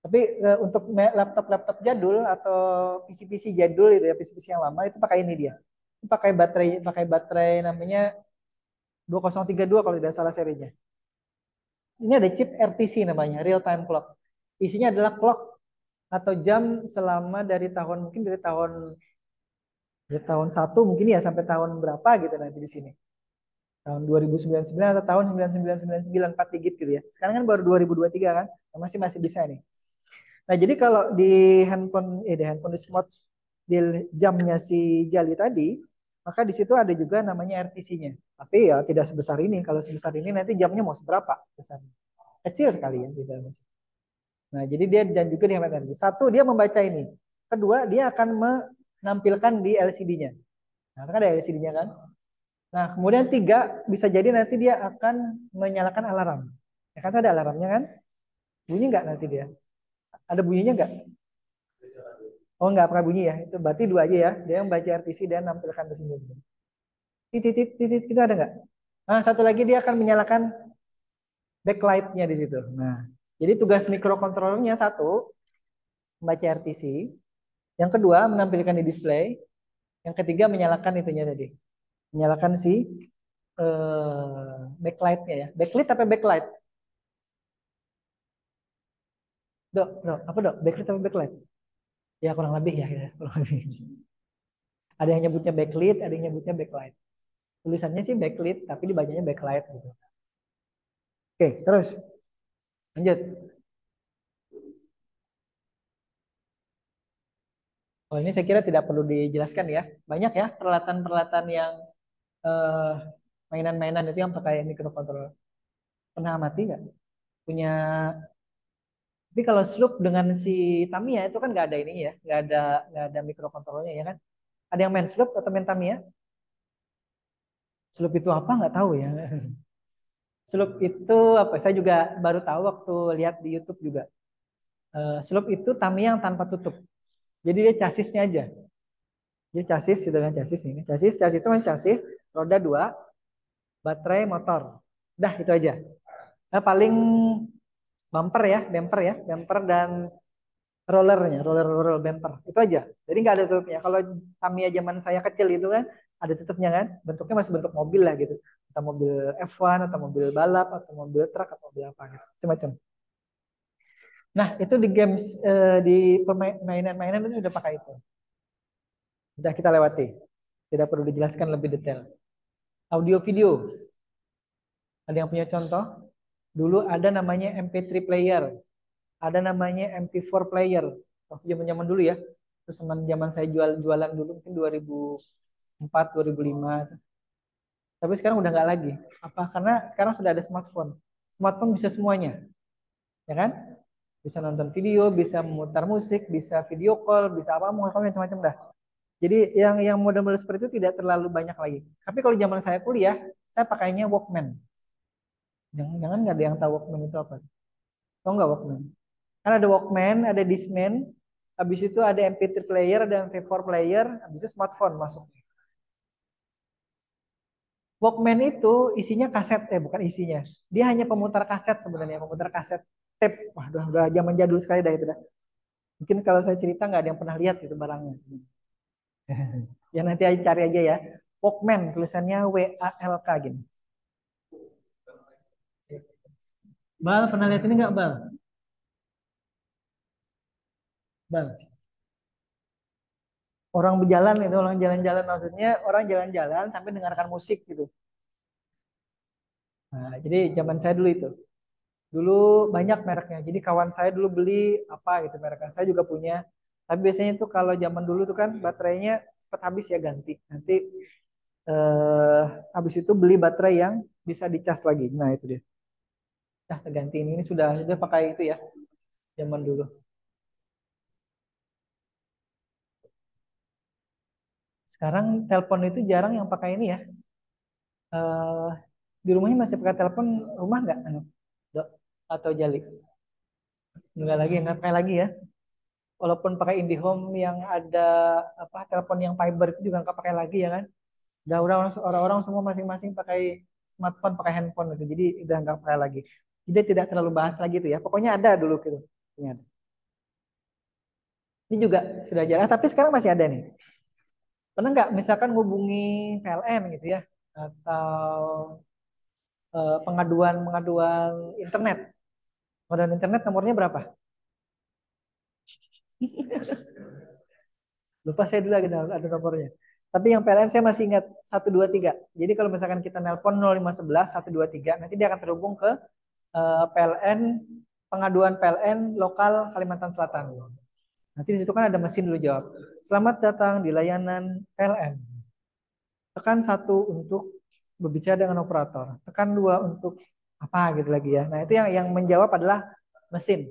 Tapi untuk laptop-laptop jadul atau PC-PC jadul itu ya, PC-PC yang lama itu pakai ini dia. Pakai baterai namanya 2032 kalau tidak salah serinya. ini ada chip RTC namanya, real time clock. Isinya adalah clock atau jam selama dari tahun mungkin dari tahun 1 mungkin ya sampai tahun berapa gitu nanti di sini. Tahun 2099 atau tahun 9999 4 digit gitu ya. Sekarang kan baru 2023 kan. Masih masih bisa nih. Nah, jadi kalau di smart di jamnya si Jali tadi, maka di situ ada juga namanya RTC-nya. Tapi ya tidak sebesar ini. Kalau sebesar ini nanti jamnya mau seberapa besarnya? Kecil sekali ya di dalam situ. Nah, jadi dia dan juga di hemat energi. Satu, dia membaca ini. Kedua, dia akan menampilkan di LCD-nya. Nah, kan ada LCD-nya kan? Nah, kemudian tiga, bisa jadi nanti dia akan menyalakan alarm. Ya kan ada alarmnya kan? Bunyi nggak nanti dia? Ada bunyinya nggak? Oh, nggak pakai bunyi ya. Itu berarti dua aja ya. Dia membaca RTC dan menampilkan di sini. Titit, titit, itu ada nggak? Nah, satu lagi dia akan menyalakan backlight-nya di situ. Nah, jadi tugas microcontrollernya satu, membaca RTC. Yang kedua, menampilkan di display. Yang ketiga, menyalakan itunya tadi. Menyalakan si backlight-nya ya. Backlit apa backlight? Dok, apa dok? Backlit apa backlight? Ya kurang lebih ya, kurang lebih. Ada yang nyebutnya backlit, ada yang nyebutnya backlight. Tulisannya sih backlit, tapi dibacanya backlight gitu. Oke, terus lanjut. Oh, ini saya kira tidak perlu dijelaskan ya. Banyak ya peralatan-peralatan yang eh, mainan-mainan itu yang pakai microcontroller. Pernah amati nggak? Punya. Tapi kalau Sloop dengan si Tamiya itu kan nggak ada ini ya, nggak ada microcontrollernya ya kan? Ada yang main Sloop atau main Tamiya? Sloop itu apa nggak tahu ya. Sloop itu apa? Saya juga baru tahu waktu lihat di YouTube juga. Sloop itu Tamiya yang tanpa tutup. Jadi dia chassisnya aja. Jadi chassis itu kan chassis ini. Chassis itu kan chassis, roda dua, baterai, motor. Dah itu aja. Nah, paling bumper dan rollernya, roller bumper. Itu aja. Jadi nggak ada tutupnya. Kalau Tamiya zaman saya kecil itu kan ada tutupnya kan. Bentuknya masih bentuk mobil lah gitu. Atau mobil F1 atau mobil balap atau mobil truk atau mobil apa gitu. Macam-macam. Nah, itu di games di permainan-mainan itu sudah pakai itu. Sudah kita lewati. Tidak perlu dijelaskan lebih detail. Audio video. Ada yang punya contoh? Dulu ada namanya MP3 player. Ada namanya MP4 player. Waktu zaman-zaman dulu ya. Terus zaman saya jualan dulu mungkin 2004, 2005. Tapi sekarang udah nggak lagi. Apa? Karena sekarang sudah ada smartphone. Smartphone bisa semuanya. Ya kan? Bisa nonton video, bisa memutar musik, bisa video call, bisa apa mau macam-macam dah. Jadi yang model-model seperti itu tidak terlalu banyak lagi. Tapi kalau zaman saya kuliah, saya pakainya Walkman. Jangan nggak ada yang tahu Walkman itu apa? Tahu nggak Walkman? Kan ada Walkman, ada Discman, habis itu ada MP3 player, ada MP4 player, habis itu smartphone masuk. Walkman itu isinya kaset, bukan isinya. Dia hanya pemutar kaset sebenarnya, pemutar kaset tape. Wah, udah zaman jadul sekali dah itu dah. Mungkin kalau saya cerita nggak ada yang pernah lihat itu barangnya. Ya nanti aja cari aja ya. Walkman tulisannya WALK gini. Bal pernah lihat ini nggak Bal? Bal. Orang berjalan itu, orang jalan-jalan maksudnya orang jalan-jalan sampai dengarkan musik gitu. Nah, jadi zaman saya dulu itu. Dulu banyak mereknya. Jadi kawan saya dulu beli apa gitu mereknya. Saya juga punya. Tapi biasanya itu kalau zaman dulu tuh kan baterainya cepat habis ya ganti. Nanti habis itu beli baterai yang bisa dicas lagi. Nah, itu dia. Nah, terganti ini sudah pakai itu ya zaman dulu. Sekarang telepon itu jarang yang pakai ini ya. Eh, di rumahnya masih pakai telepon rumah nggak, Dok? Atau Jali? Nggak pakai lagi ya. Walaupun pakai IndiHome yang ada apa telepon yang fiber itu juga nggak pakai lagi ya kan. Udah orang-orang semua masing-masing pakai smartphone, pakai handphone gitu. Jadi udah nggak pakai lagi. Jadi tidak terlalu bahas lagi itu ya. Pokoknya ada dulu gitu. Ini ada. Ini juga sudah jarang, tapi sekarang masih ada nih. Pernah nggak misalkan hubungi PLN gitu ya, atau pengaduan internet. Pengaduan internet nomornya berapa? Lupa saya dulu ada nomornya. Tapi yang PLN saya masih ingat 123. Jadi kalau misalkan kita nelpon 0511 123, nanti dia akan terhubung ke PLN, pengaduan PLN lokal Kalimantan Selatan. Nanti di situ kan ada mesin dulu jawab. Selamat datang di layanan PLN. Tekan 1 untuk berbicara dengan operator. Tekan 2 untuk apa gitu lagi ya. Nah itu yang menjawab adalah mesin.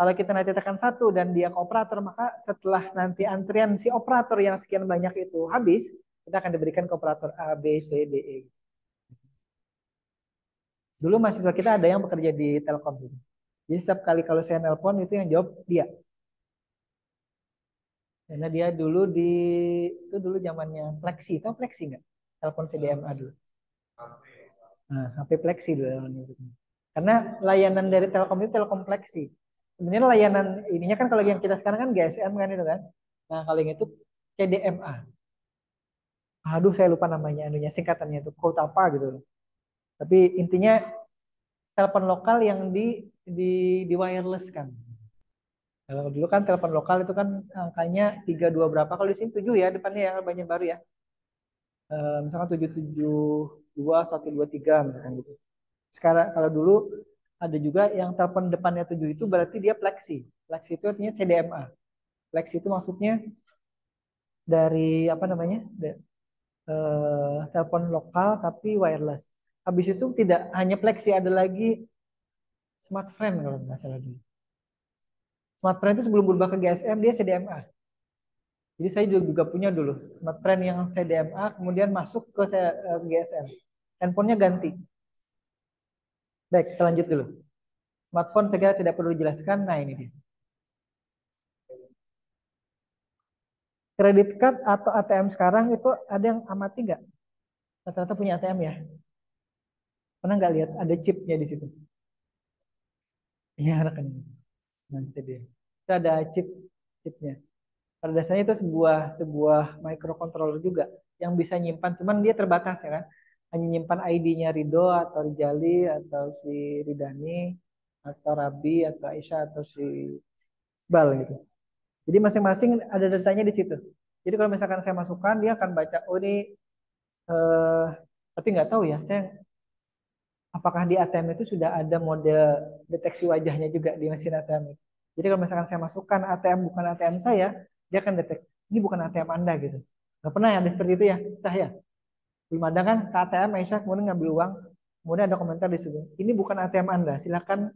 Kalau kita nanti tekan 1 dan dia ke operator, maka setelah nanti antrian si operator yang sekian banyak itu habis, kita akan diberikan ke operator A, B, C, D, E. Dulu mahasiswa kita ada yang bekerja di Telkom. Jadi setiap kali kalau saya nelpon itu yang jawab dia. Karena dia itu dulu zamannya Plexi, tahu Plexi nggak? Telepon CDMA dulu. Nah, HP Plexi dulu. Karena layanan dari Telkom itu Telkom Plexi. Sebenarnya layanan ininya kan kalau yang kita sekarang kan GSM kan itu kan. Nah, kalau yang itu CDMA. Aduh, saya lupa namanya, singkatannya itu kode apa gitu. Tapi intinya telepon lokal yang di wireless kan. Kalau dulu kan telepon lokal itu kan angkanya 32 berapa, kalau di sini 7 ya depannya ya, banyak baru ya. Misalkan 772 123 misalkan gitu. Sekarang kalau dulu ada juga yang telepon depannya 7 itu berarti dia Plexi. Plexi itu artinya CDMA. Plexi itu maksudnya dari apa namanya? Telepon lokal tapi wireless. Habis itu tidak hanya Plexi, ada lagi Smartfren kalau nggak salah dulu. Smartfren itu sebelum berubah ke GSM dia CDMA. Jadi saya juga punya dulu Smartfren yang CDMA, kemudian masuk ke GSM. Handphonenya ganti. Baik, kita lanjut dulu. Smartphone saya kira tidak perlu dijelaskan. Nah ini dia. Kredit card atau ATM sekarang itu ada yang amati nggak? Rata-rata punya ATM ya? Pernah nggak lihat ada chipnya di situ? Iya, rekening. Nah, itu dia. Itu ada chipnya. Pada dasarnya itu sebuah microcontroller juga yang bisa nyimpan, cuman dia terbatas ya kan. Hanya nyimpan ID-nya Rido atau Rijali atau si Ridani atau Rabi atau Aisyah atau si Bal gitu. Jadi masing-masing ada datanya di situ. Jadi kalau misalkan saya masukkan, dia akan baca, oh ini, eh, tapi nggak tahu ya, saya apakah di ATM itu sudah ada model deteksi wajahnya juga di mesin ATM itu. Jadi kalau misalkan saya masukkan ATM bukan ATM saya, dia akan detek, ini bukan ATM Anda gitu. Nggak pernah ya ada seperti itu ya, saya. Belum ada kan ke ATM, Aisyah kemudian ngambil uang, kemudian ada komentar di situ, ini bukan ATM Anda, silakan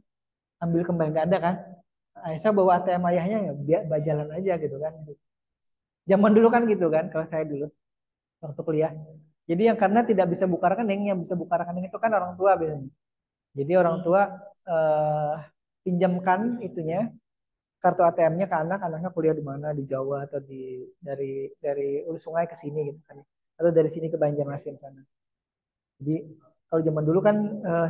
ambil kembali. Nggak ada kan? Aisyah bawa ATM ayahnya, ya biar jalan aja gitu kan. Zaman dulu kan gitu kan, kalau saya dulu waktu kuliah. Jadi yang karena tidak bisa buka rekening, yang bisa buka rekening itu kan orang tua biasanya. Jadi orang tua pinjamkan itunya kartu ATM-nya ke anak, anaknya kuliah di mana, di Jawa atau dari Hulu Sungai ke sini gitu kan, atau dari sini ke Banjarmasin sana. Jadi kalau zaman dulu kan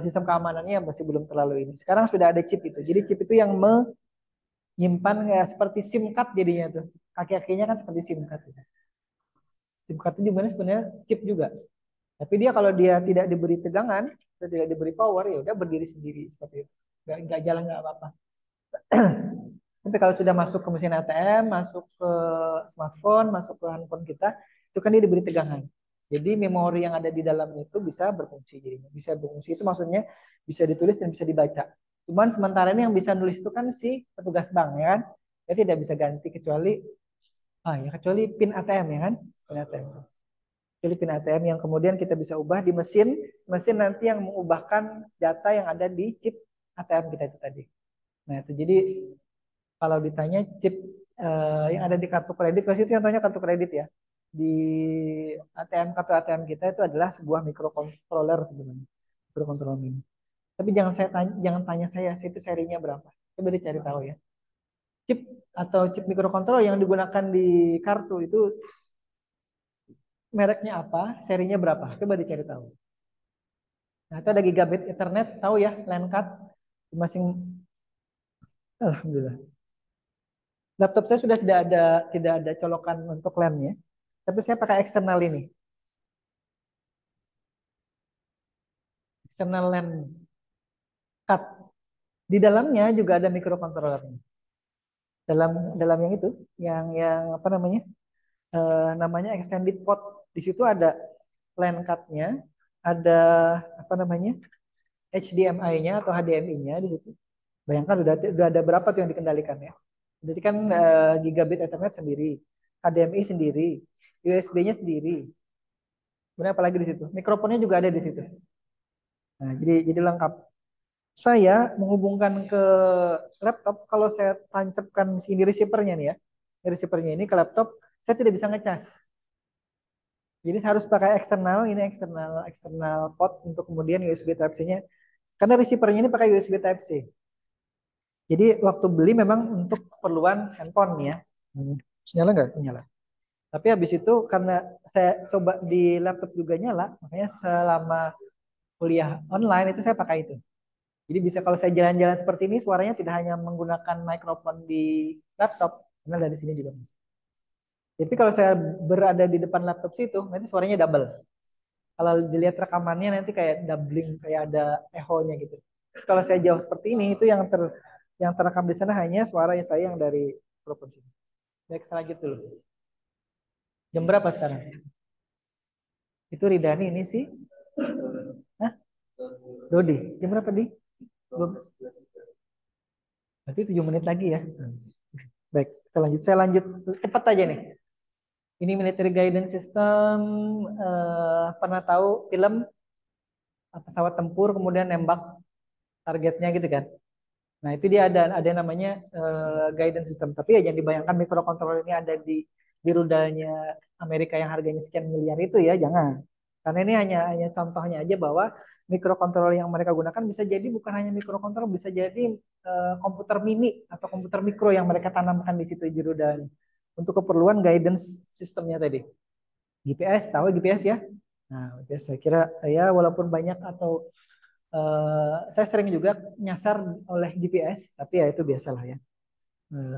sistem keamanannya masih belum terlalu ini. Sekarang sudah ada chip itu. Jadi chip itu yang menyimpan ya, seperti SIM card jadinya tuh. Kaki-kakinya kan seperti SIM card. SIM card itu juga sebenarnya chip juga. Tapi dia kalau dia tidak diberi tegangan, atau tidak diberi power, ya udah berdiri sendiri seperti itu. Nggak jalan nggak apa-apa. Tapi kalau sudah masuk ke mesin ATM, masuk ke smartphone, masuk ke handphone kita, itu kan dia diberi tegangan. Jadi memori yang ada di dalam itu bisa berfungsi jadinya. Bisa berfungsi itu maksudnya bisa ditulis dan bisa dibaca. Cuman sementara ini yang bisa nulis itu kan si petugas bank ya kan. Dia tidak bisa ganti kecuali PIN ATM ya kan. PIN ATM. Kecuali PIN ATM yang kemudian kita bisa ubah di mesin nanti yang mengubahkan data yang ada di chip ATM kita itu tadi. Nah, itu jadi kalau ditanya chip yang ada di kartu kredit, kalau itu contohnya kartu kredit ya. Di kartu ATM kita itu adalah sebuah microcontroller sebenarnya. Microcontroller ini. Tapi jangan tanya saya itu serinya berapa. Coba dicari tahu ya. Chip atau chip microcontroller yang digunakan di kartu itu mereknya apa, serinya berapa. Coba dicari tahu. Nah, itu ada gigabit Ethernet, tahu ya, LAN card masing. Alhamdulillah. Laptop saya sudah tidak ada colokan untuk LAN-nya. Tapi saya pakai eksternal ini. external LAN card. Di dalamnya juga ada microcontrollernya. Dalam yang itu, yang apa namanya? Namanya extended port. Di situ ada LAN card-nya, ada apa namanya? HDMI-nya atau HDMI-nya di situ. Bayangkan udah ada berapa tuh yang dikendalikan ya. Jadi kan gigabit Ethernet sendiri, HDMI sendiri, USB-nya sendiri. Kemudian apalagi di situ? Mikrofonnya juga ada di situ. Nah, jadi lengkap. Saya menghubungkan ke laptop kalau saya tancapkan sini receivernya nih ya. Receivernya ini ke laptop, saya tidak bisa ngecas. Jadi saya harus pakai eksternal, ini eksternal port untuk kemudian USB Type-C-nya. Karena receivernya ini pakai USB Type-C. Jadi waktu beli memang untuk keperluan handphone ya. Nyala nggak? Nyala. Tapi habis itu karena saya coba di laptop juga nyala, makanya selama kuliah online itu saya pakai itu. Jadi bisa kalau saya jalan-jalan seperti ini suaranya tidak hanya menggunakan mikrofon di laptop, karena dari sini juga bisa. Tapi kalau saya berada di depan laptop situ, nanti suaranya double. Kalau dilihat rekamannya nanti kayak doubling, kayak ada echo-nya gitu. Kalau saya jauh seperti ini, itu yang terekam di sana hanya suara saya yang dari mikrofon sini. Baik, saya lanjut dulu. Jam berapa sekarang? Itu Ridani ini sih. Hah? Dodi. Jam berapa, Di? Berarti 7 menit lagi ya. Baik, kita lanjut. Saya lanjut cepat aja nih. Ini military guidance system. Pernah tahu film pesawat tempur kemudian nembak targetnya gitu kan? Nah itu dia ada namanya guidance system. Tapi ya jangan dibayangkan microcontroller ini ada di rudalnya Amerika yang harganya sekian miliar itu ya, jangan. Karena ini hanya contohnya aja bahwa microcontroller yang mereka gunakan bisa jadi bukan hanya microcontroller, bisa jadi komputer mini atau komputer mikro yang mereka tanamkan di situ di rudalnya untuk keperluan guidance sistemnya tadi. GPS, tahu GPS ya? Nah, GPS saya kira ya walaupun banyak atau saya sering juga nyasar oleh GPS, tapi ya itu biasalah ya.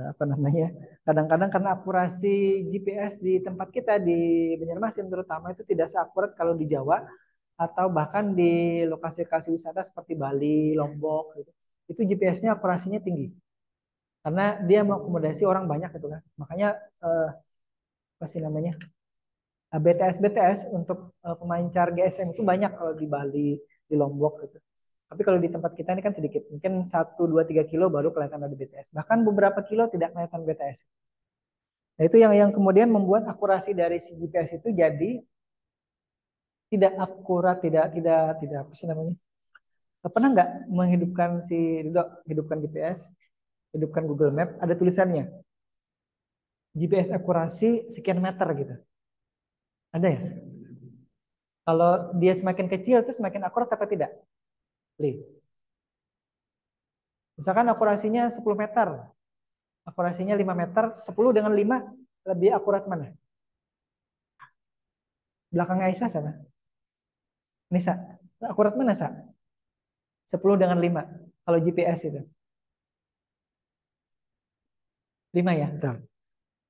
Apa namanya? Kadang-kadang karena akurasi GPS di tempat kita di Banjarmasin terutama itu tidak seakurat kalau di Jawa atau bahkan di lokasi-lokasi wisata seperti Bali, Lombok gitu. Itu GPS-nya akurasinya tinggi. Karena dia mengakomodasi orang banyak gitu kan. Makanya apa sih namanya? BTS untuk pemancar GSM itu banyak kalau di Bali, di Lombok gitu. Tapi kalau di tempat kita ini kan sedikit, mungkin 1, 2, 3 kilo baru kelihatan ada BTS. Bahkan beberapa kilo tidak kelihatan BTS. Nah itu yang kemudian membuat akurasi dari si GPS itu jadi tidak akurat, tidak apa sih namanya? Pernah nggak menghidupkan hidupkan GPS, hidupkan Google Map, ada tulisannya GPS akurasi sekian meter gitu. Ada ya? Kalau dia semakin kecil itu semakin akurat apa tidak? Li. Misalkan akurasinya 10 meter, akurasinya 5 meter, 10 dengan 5 lebih akurat mana? Belakangnya Aisyah sana. Nisa, akurat mana, Sa? 10 dengan 5. Kalau GPS itu. 5 ya? Betul.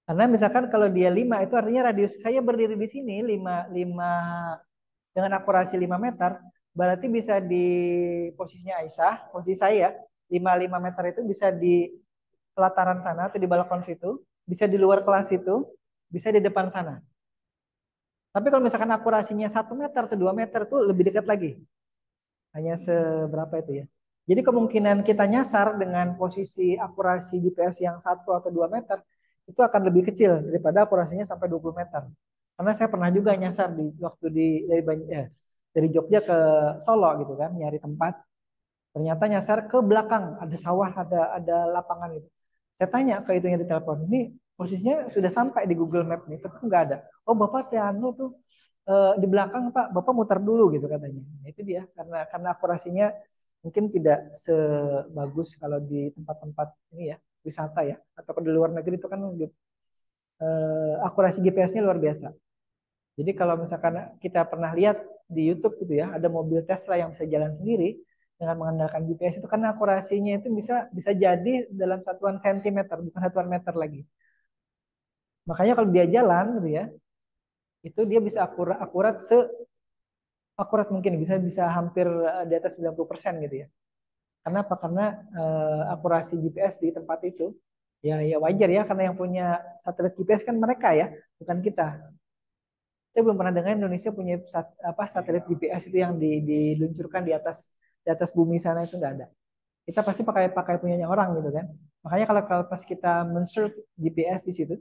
Karena misalkan kalau dia 5 itu artinya radius saya berdiri di sini 5 dengan akurasi 5 meter, berarti bisa di posisinya Aisyah, posisi saya 5 meter itu bisa di pelataran sana atau di balkon situ, bisa di luar kelas itu, bisa di depan sana. Tapi kalau misalkan akurasinya 1 meter atau 2 meter itu lebih dekat lagi. Hanya seberapa itu ya. Jadi kemungkinan kita nyasar dengan posisi akurasi GPS yang 1 atau 2 meter itu akan lebih kecil daripada akurasinya sampai 20 meter. Karena saya pernah juga nyasar di waktu dari Jogja ke Solo gitu kan, nyari tempat. Ternyata nyasar ke belakang, ada sawah, ada lapangan itu. Saya tanya ke itunya di telepon, ini posisinya sudah sampai di Google Map nih, tapi nggak ada. Oh Bapak Tiano tuh di belakang Pak, Bapak muter dulu gitu katanya. Nah, itu dia, karena akurasinya mungkin tidak sebagus kalau di tempat-tempat ini ya, wisata ya, atau di luar negeri itu kan akurasi GPS-nya luar biasa. Jadi kalau misalkan kita pernah lihat di YouTube gitu ya, ada mobil Tesla yang bisa jalan sendiri dengan mengandalkan GPS itu karena akurasinya itu bisa jadi dalam satuan sentimeter, bukan satuan meter lagi. Makanya kalau dia jalan gitu ya, itu dia bisa akurat akurat mungkin bisa bisa hampir di atas 90% gitu ya. Karena apa? Karena akurasi GPS di tempat itu ya ya wajar ya karena yang punya satelit GPS kan mereka ya, bukan kita. Saya belum pernah dengar Indonesia punya satelit GPS itu yang diluncurkan di atas bumi sana itu nggak ada. Kita pasti pakai pakai punyanya orang gitu kan. Makanya kalau pas kita men-search GPS di situ,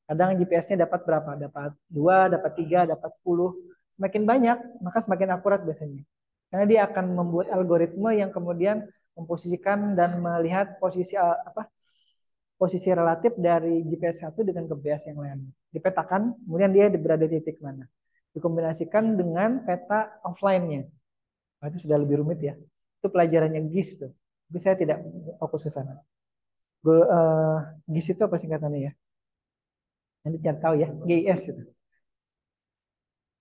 kadang GPS-nya dapat berapa? Dapat 2, dapat 3, dapat 10. Semakin banyak, maka semakin akurat biasanya. Karena dia akan membuat algoritma yang kemudian memposisikan dan melihat posisi relatif dari GPS satu dengan GPS yang lain. Dipetakan, kemudian dia berada di titik mana. Dikombinasikan dengan peta offline-nya. Nah, itu sudah lebih rumit ya. Itu pelajarannya GIS tuh. Tapi saya tidak fokus ke sana. GIS itu apa singkatannya ya? Nanti cari tahu ya. GIS itu.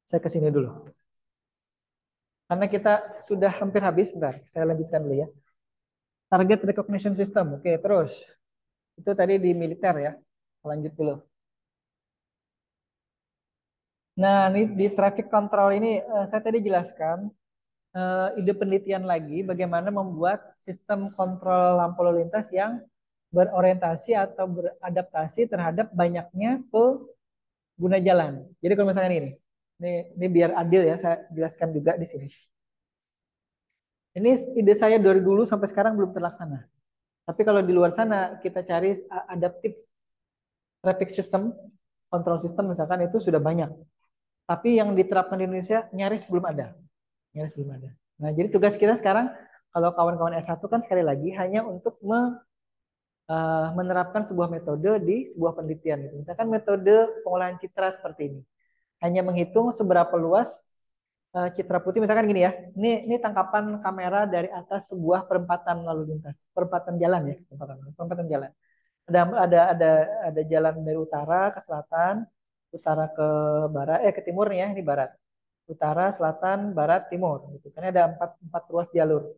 Saya ke sini dulu. Karena kita sudah hampir habis. Bentar, saya lanjutkan dulu ya. Target Recognition System. Oke, terus. Itu tadi di militer ya. Lanjut dulu. Nah, ini di traffic control ini saya tadi jelaskan ide penelitian lagi bagaimana membuat sistem kontrol lampu lalu lintas yang berorientasi atau beradaptasi terhadap banyaknya pengguna jalan. Jadi kalau misalnya ini biar adil ya, saya jelaskan juga di sini. Ini ide saya dari dulu sampai sekarang belum terlaksana. Tapi kalau di luar sana kita cari adaptive traffic system, control system misalkan itu sudah banyak. Tapi yang diterapkan di Indonesia nyaris belum ada. Nyaris belum ada. Nah, jadi tugas kita sekarang kalau kawan-kawan S1 kan sekali lagi hanya untuk menerapkan sebuah metode di sebuah penelitian. Gitu. Misalkan metode pengolahan citra seperti ini. Hanya menghitung seberapa luas citra putih. Misalkan gini ya, ini tangkapan kamera dari atas sebuah perempatan lalu lintas, perempatan jalan ya, perempatan jalan. Ada jalan dari utara ke selatan, utara ke barat, ke timur nih ya, ini barat. Utara, selatan, barat, timur. Gitu. Karena ada empat ruas jalur.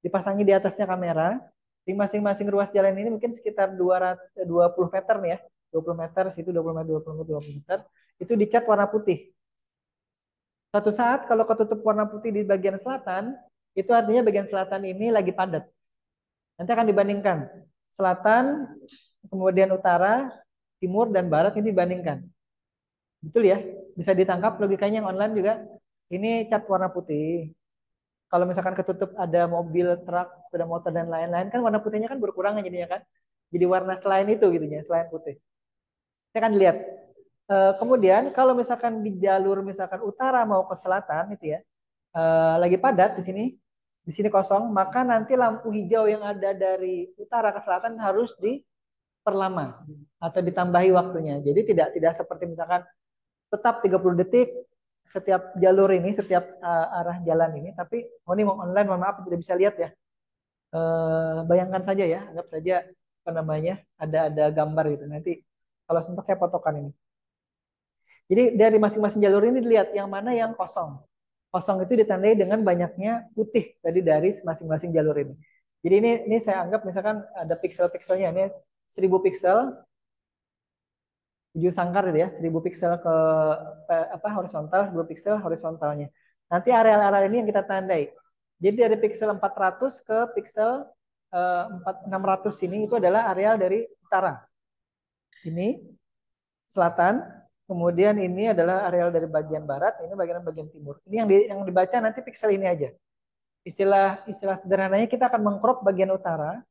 Dipasangi di atasnya kamera, di masing-masing ruas jalan ini mungkin sekitar 20 meter nih ya. 20 meter, situ 20 meter, 20 meter, 20 meter. Itu dicat warna putih. Suatu saat kalau ketutup warna putih di bagian selatan, itu artinya bagian selatan ini lagi padat. Nanti akan dibandingkan. Selatan, kemudian utara, timur, dan barat ini dibandingkan. Betul ya? Bisa ditangkap logikanya yang online juga. Ini cat warna putih. Kalau misalkan ketutup ada mobil, truk, sepeda motor dan lain-lain kan warna putihnya kan berkurang jadinya kan. Jadi warna selain itu gitu ya, selain putih. Kita akan lihat. Kemudian kalau misalkan di jalur misalkan utara mau ke selatan itu ya, lagi padat di sini kosong, maka nanti lampu hijau yang ada dari utara ke selatan harus diperlama atau ditambahi waktunya. Jadi tidak seperti misalkan tetap 30 detik setiap jalur ini, setiap arah jalan ini, tapi ini mau online, mohon maaf tidak bisa lihat ya. Bayangkan saja ya, anggap saja apa namanya ada gambar gitu. Nanti kalau sempat saya fotokan ini. Jadi dari masing-masing jalur ini dilihat yang mana yang kosong. Kosong itu ditandai dengan banyaknya putih tadi dari masing-masing jalur ini. Jadi ini saya anggap misalkan ada pixel-pixelnya ini 1000 pixel 7 sangkar gitu ya, 1000 pixel ke horizontal, 1000 pixel horizontalnya. Nanti area-area ini yang kita tandai. Jadi dari pixel 400 ke pixel 600 ini itu adalah area dari utara. Ini selatan, kemudian ini adalah areal dari bagian barat, ini bagian timur. Ini yang dibaca nanti pixel ini aja. Istilah sederhananya kita akan mengcrop bagian utara,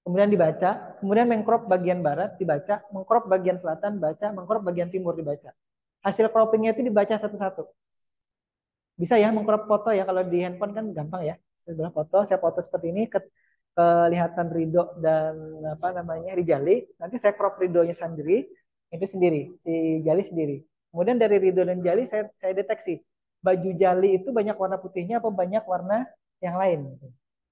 kemudian dibaca, kemudian mengcrop bagian barat dibaca, mengcrop bagian selatan baca, mengcrop bagian timur dibaca. Hasil croppingnya itu dibaca satu-satu. Bisa ya mengcrop foto ya, kalau di handphone kan gampang ya. Saya foto seperti ini, kelihatan Ridho dan apa namanya Rijali. Nanti saya crop Ridhonya sendiri, itu sendiri, si Jali sendiri. Kemudian dari Ridho dan Jali saya deteksi baju Jali itu banyak warna putihnya apa banyak warna yang lain.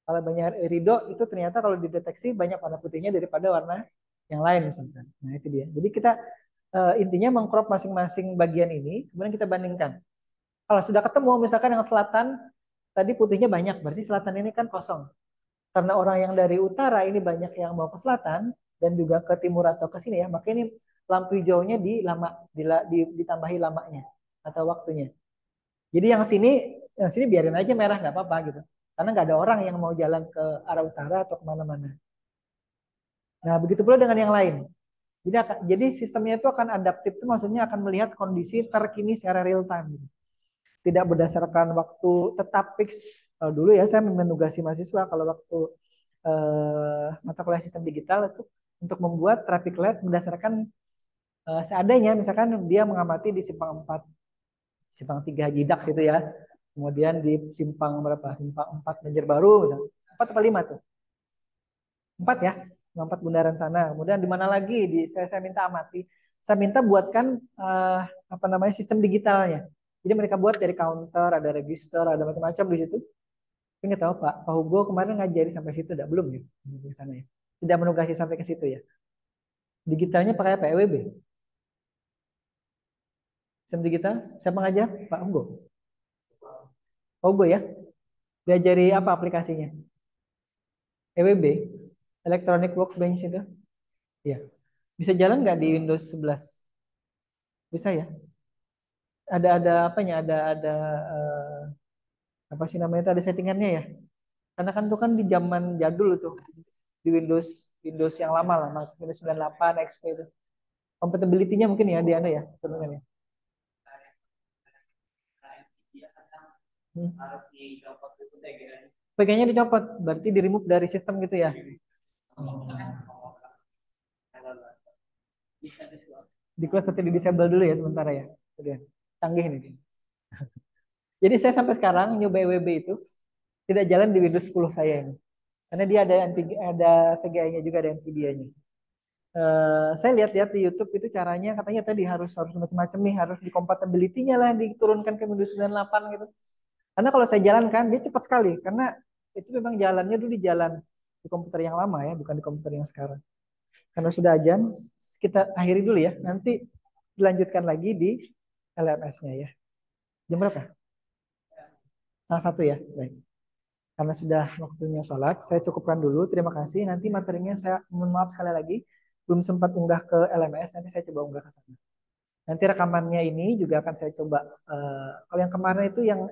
Kalau banyak Ridho itu ternyata kalau dideteksi banyak warna putihnya daripada warna yang lain misalkan. Nah itu dia. Jadi kita intinya mengcrop masing-masing bagian ini, kemudian kita bandingkan. Kalau sudah ketemu misalkan yang selatan tadi putihnya banyak, berarti selatan ini kan kosong. Karena orang yang dari utara ini banyak yang mau ke selatan dan juga ke timur atau ke sini ya, maka ini lampu hijaunya ditambahi lamanya atau waktunya. Jadi yang sini biarin aja merah nggak apa-apa gitu. Karena nggak ada orang yang mau jalan ke arah utara atau kemana-mana. Nah, begitu pula dengan yang lain. Jadi sistemnya itu akan adaptif, itu maksudnya akan melihat kondisi terkini secara real time. Gitu. Tidak berdasarkan waktu tetap fix. Kalau dulu ya saya menugasi mahasiswa kalau waktu mata kuliah sistem digital itu untuk membuat traffic light berdasarkan seadanya. Misalkan dia mengamati di simpang 4, simpang 3 Hajidak gitu ya. Kemudian di simpang berapa? Simpang 4 Banjarbaru misalnya. 4 atau 5 tuh? 4 ya. 4 Bundaran sana. Kemudian di mana lagi saya minta amati. Saya minta buatkan apa namanya sistem digitalnya. Jadi mereka buat dari counter, ada register, ada macam-macam di situ. Tapi nggak tahu Pak Hugo kemarin ngajari sampai situ enggak? Belum ya? Di sana ya. Tidak menugasi sampai ke situ ya. Digitalnya pakai apa? EWB. Sistem digital, siapa ngajar? Pak Hugo. Pak Hugo ya. Diajari apa aplikasinya? EWB, Electronic Workbench itu. Ya. Bisa jalan nggak di Windows 11? Bisa ya. Ada apanya? Ada eh, apa sih namanya itu ada settingannya ya. Karena kan itu kan di zaman jadul itu di Windows Windows yang lama lah, Windows 98 XP itu. Compatibility-nya mungkin ya di Anda ya, turunannya. Pegangnya dicopot, berarti di remove dari sistem gitu ya. Di close atau di disable dulu ya sementara ya. Udah canggih nih. Jadi saya sampai sekarang nyoba WB itu tidak jalan di Windows 10 saya ini. Karena dia ada VGA-nya juga, ada NVIDIA-nya. Saya lihat-lihat di YouTube itu caranya katanya tadi harus macam-macam nih, harus di compatibility-nya lah diturunkan ke Windows 98 gitu. Karena kalau saya jalankan dia cepat sekali karena itu memang jalannya dulu di jalan di komputer yang lama ya, bukan di komputer yang sekarang. Karena sudah ajan, kita akhiri dulu ya. Nanti dilanjutkan lagi di LMS-nya ya. Jam berapa? Salah satu ya. Baik. Karena sudah waktunya sholat, saya cukupkan dulu. Terima kasih. Nanti materinya saya mohon maaf sekali lagi belum sempat unggah ke LMS. Nanti saya coba unggah ke sana. Nanti rekamannya ini juga akan saya coba. Kalau yang kemarin itu yang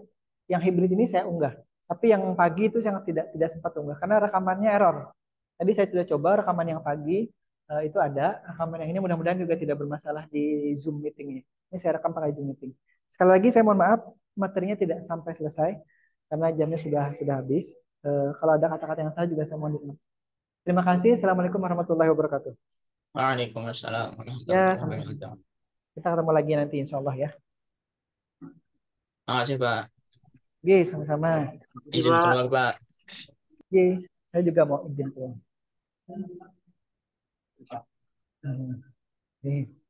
hybrid ini saya unggah. Tapi yang pagi itu saya tidak sempat unggah karena rekamannya error. Tadi saya sudah coba rekaman yang pagi itu ada. Rekaman yang ini mudah-mudahan juga tidak bermasalah di Zoom meeting ini. Ini saya rekam pakai Zoom meeting. Sekali lagi saya mohon maaf materinya tidak sampai selesai karena jamnya sudah habis. Kalau ada kata-kata yang salah juga saya mohon dimaaf. Terima kasih. Assalamualaikum warahmatullahi wabarakatuh. Waalaikumsalam Ya, warahmatullahi sampai wabarakatuh. kita ketemu lagi nanti insya Allah ya. Makasih Pak. Oke, sama-sama. Izin Pak. keluar Pak. Oke, saya juga mau izin pulang. Oke.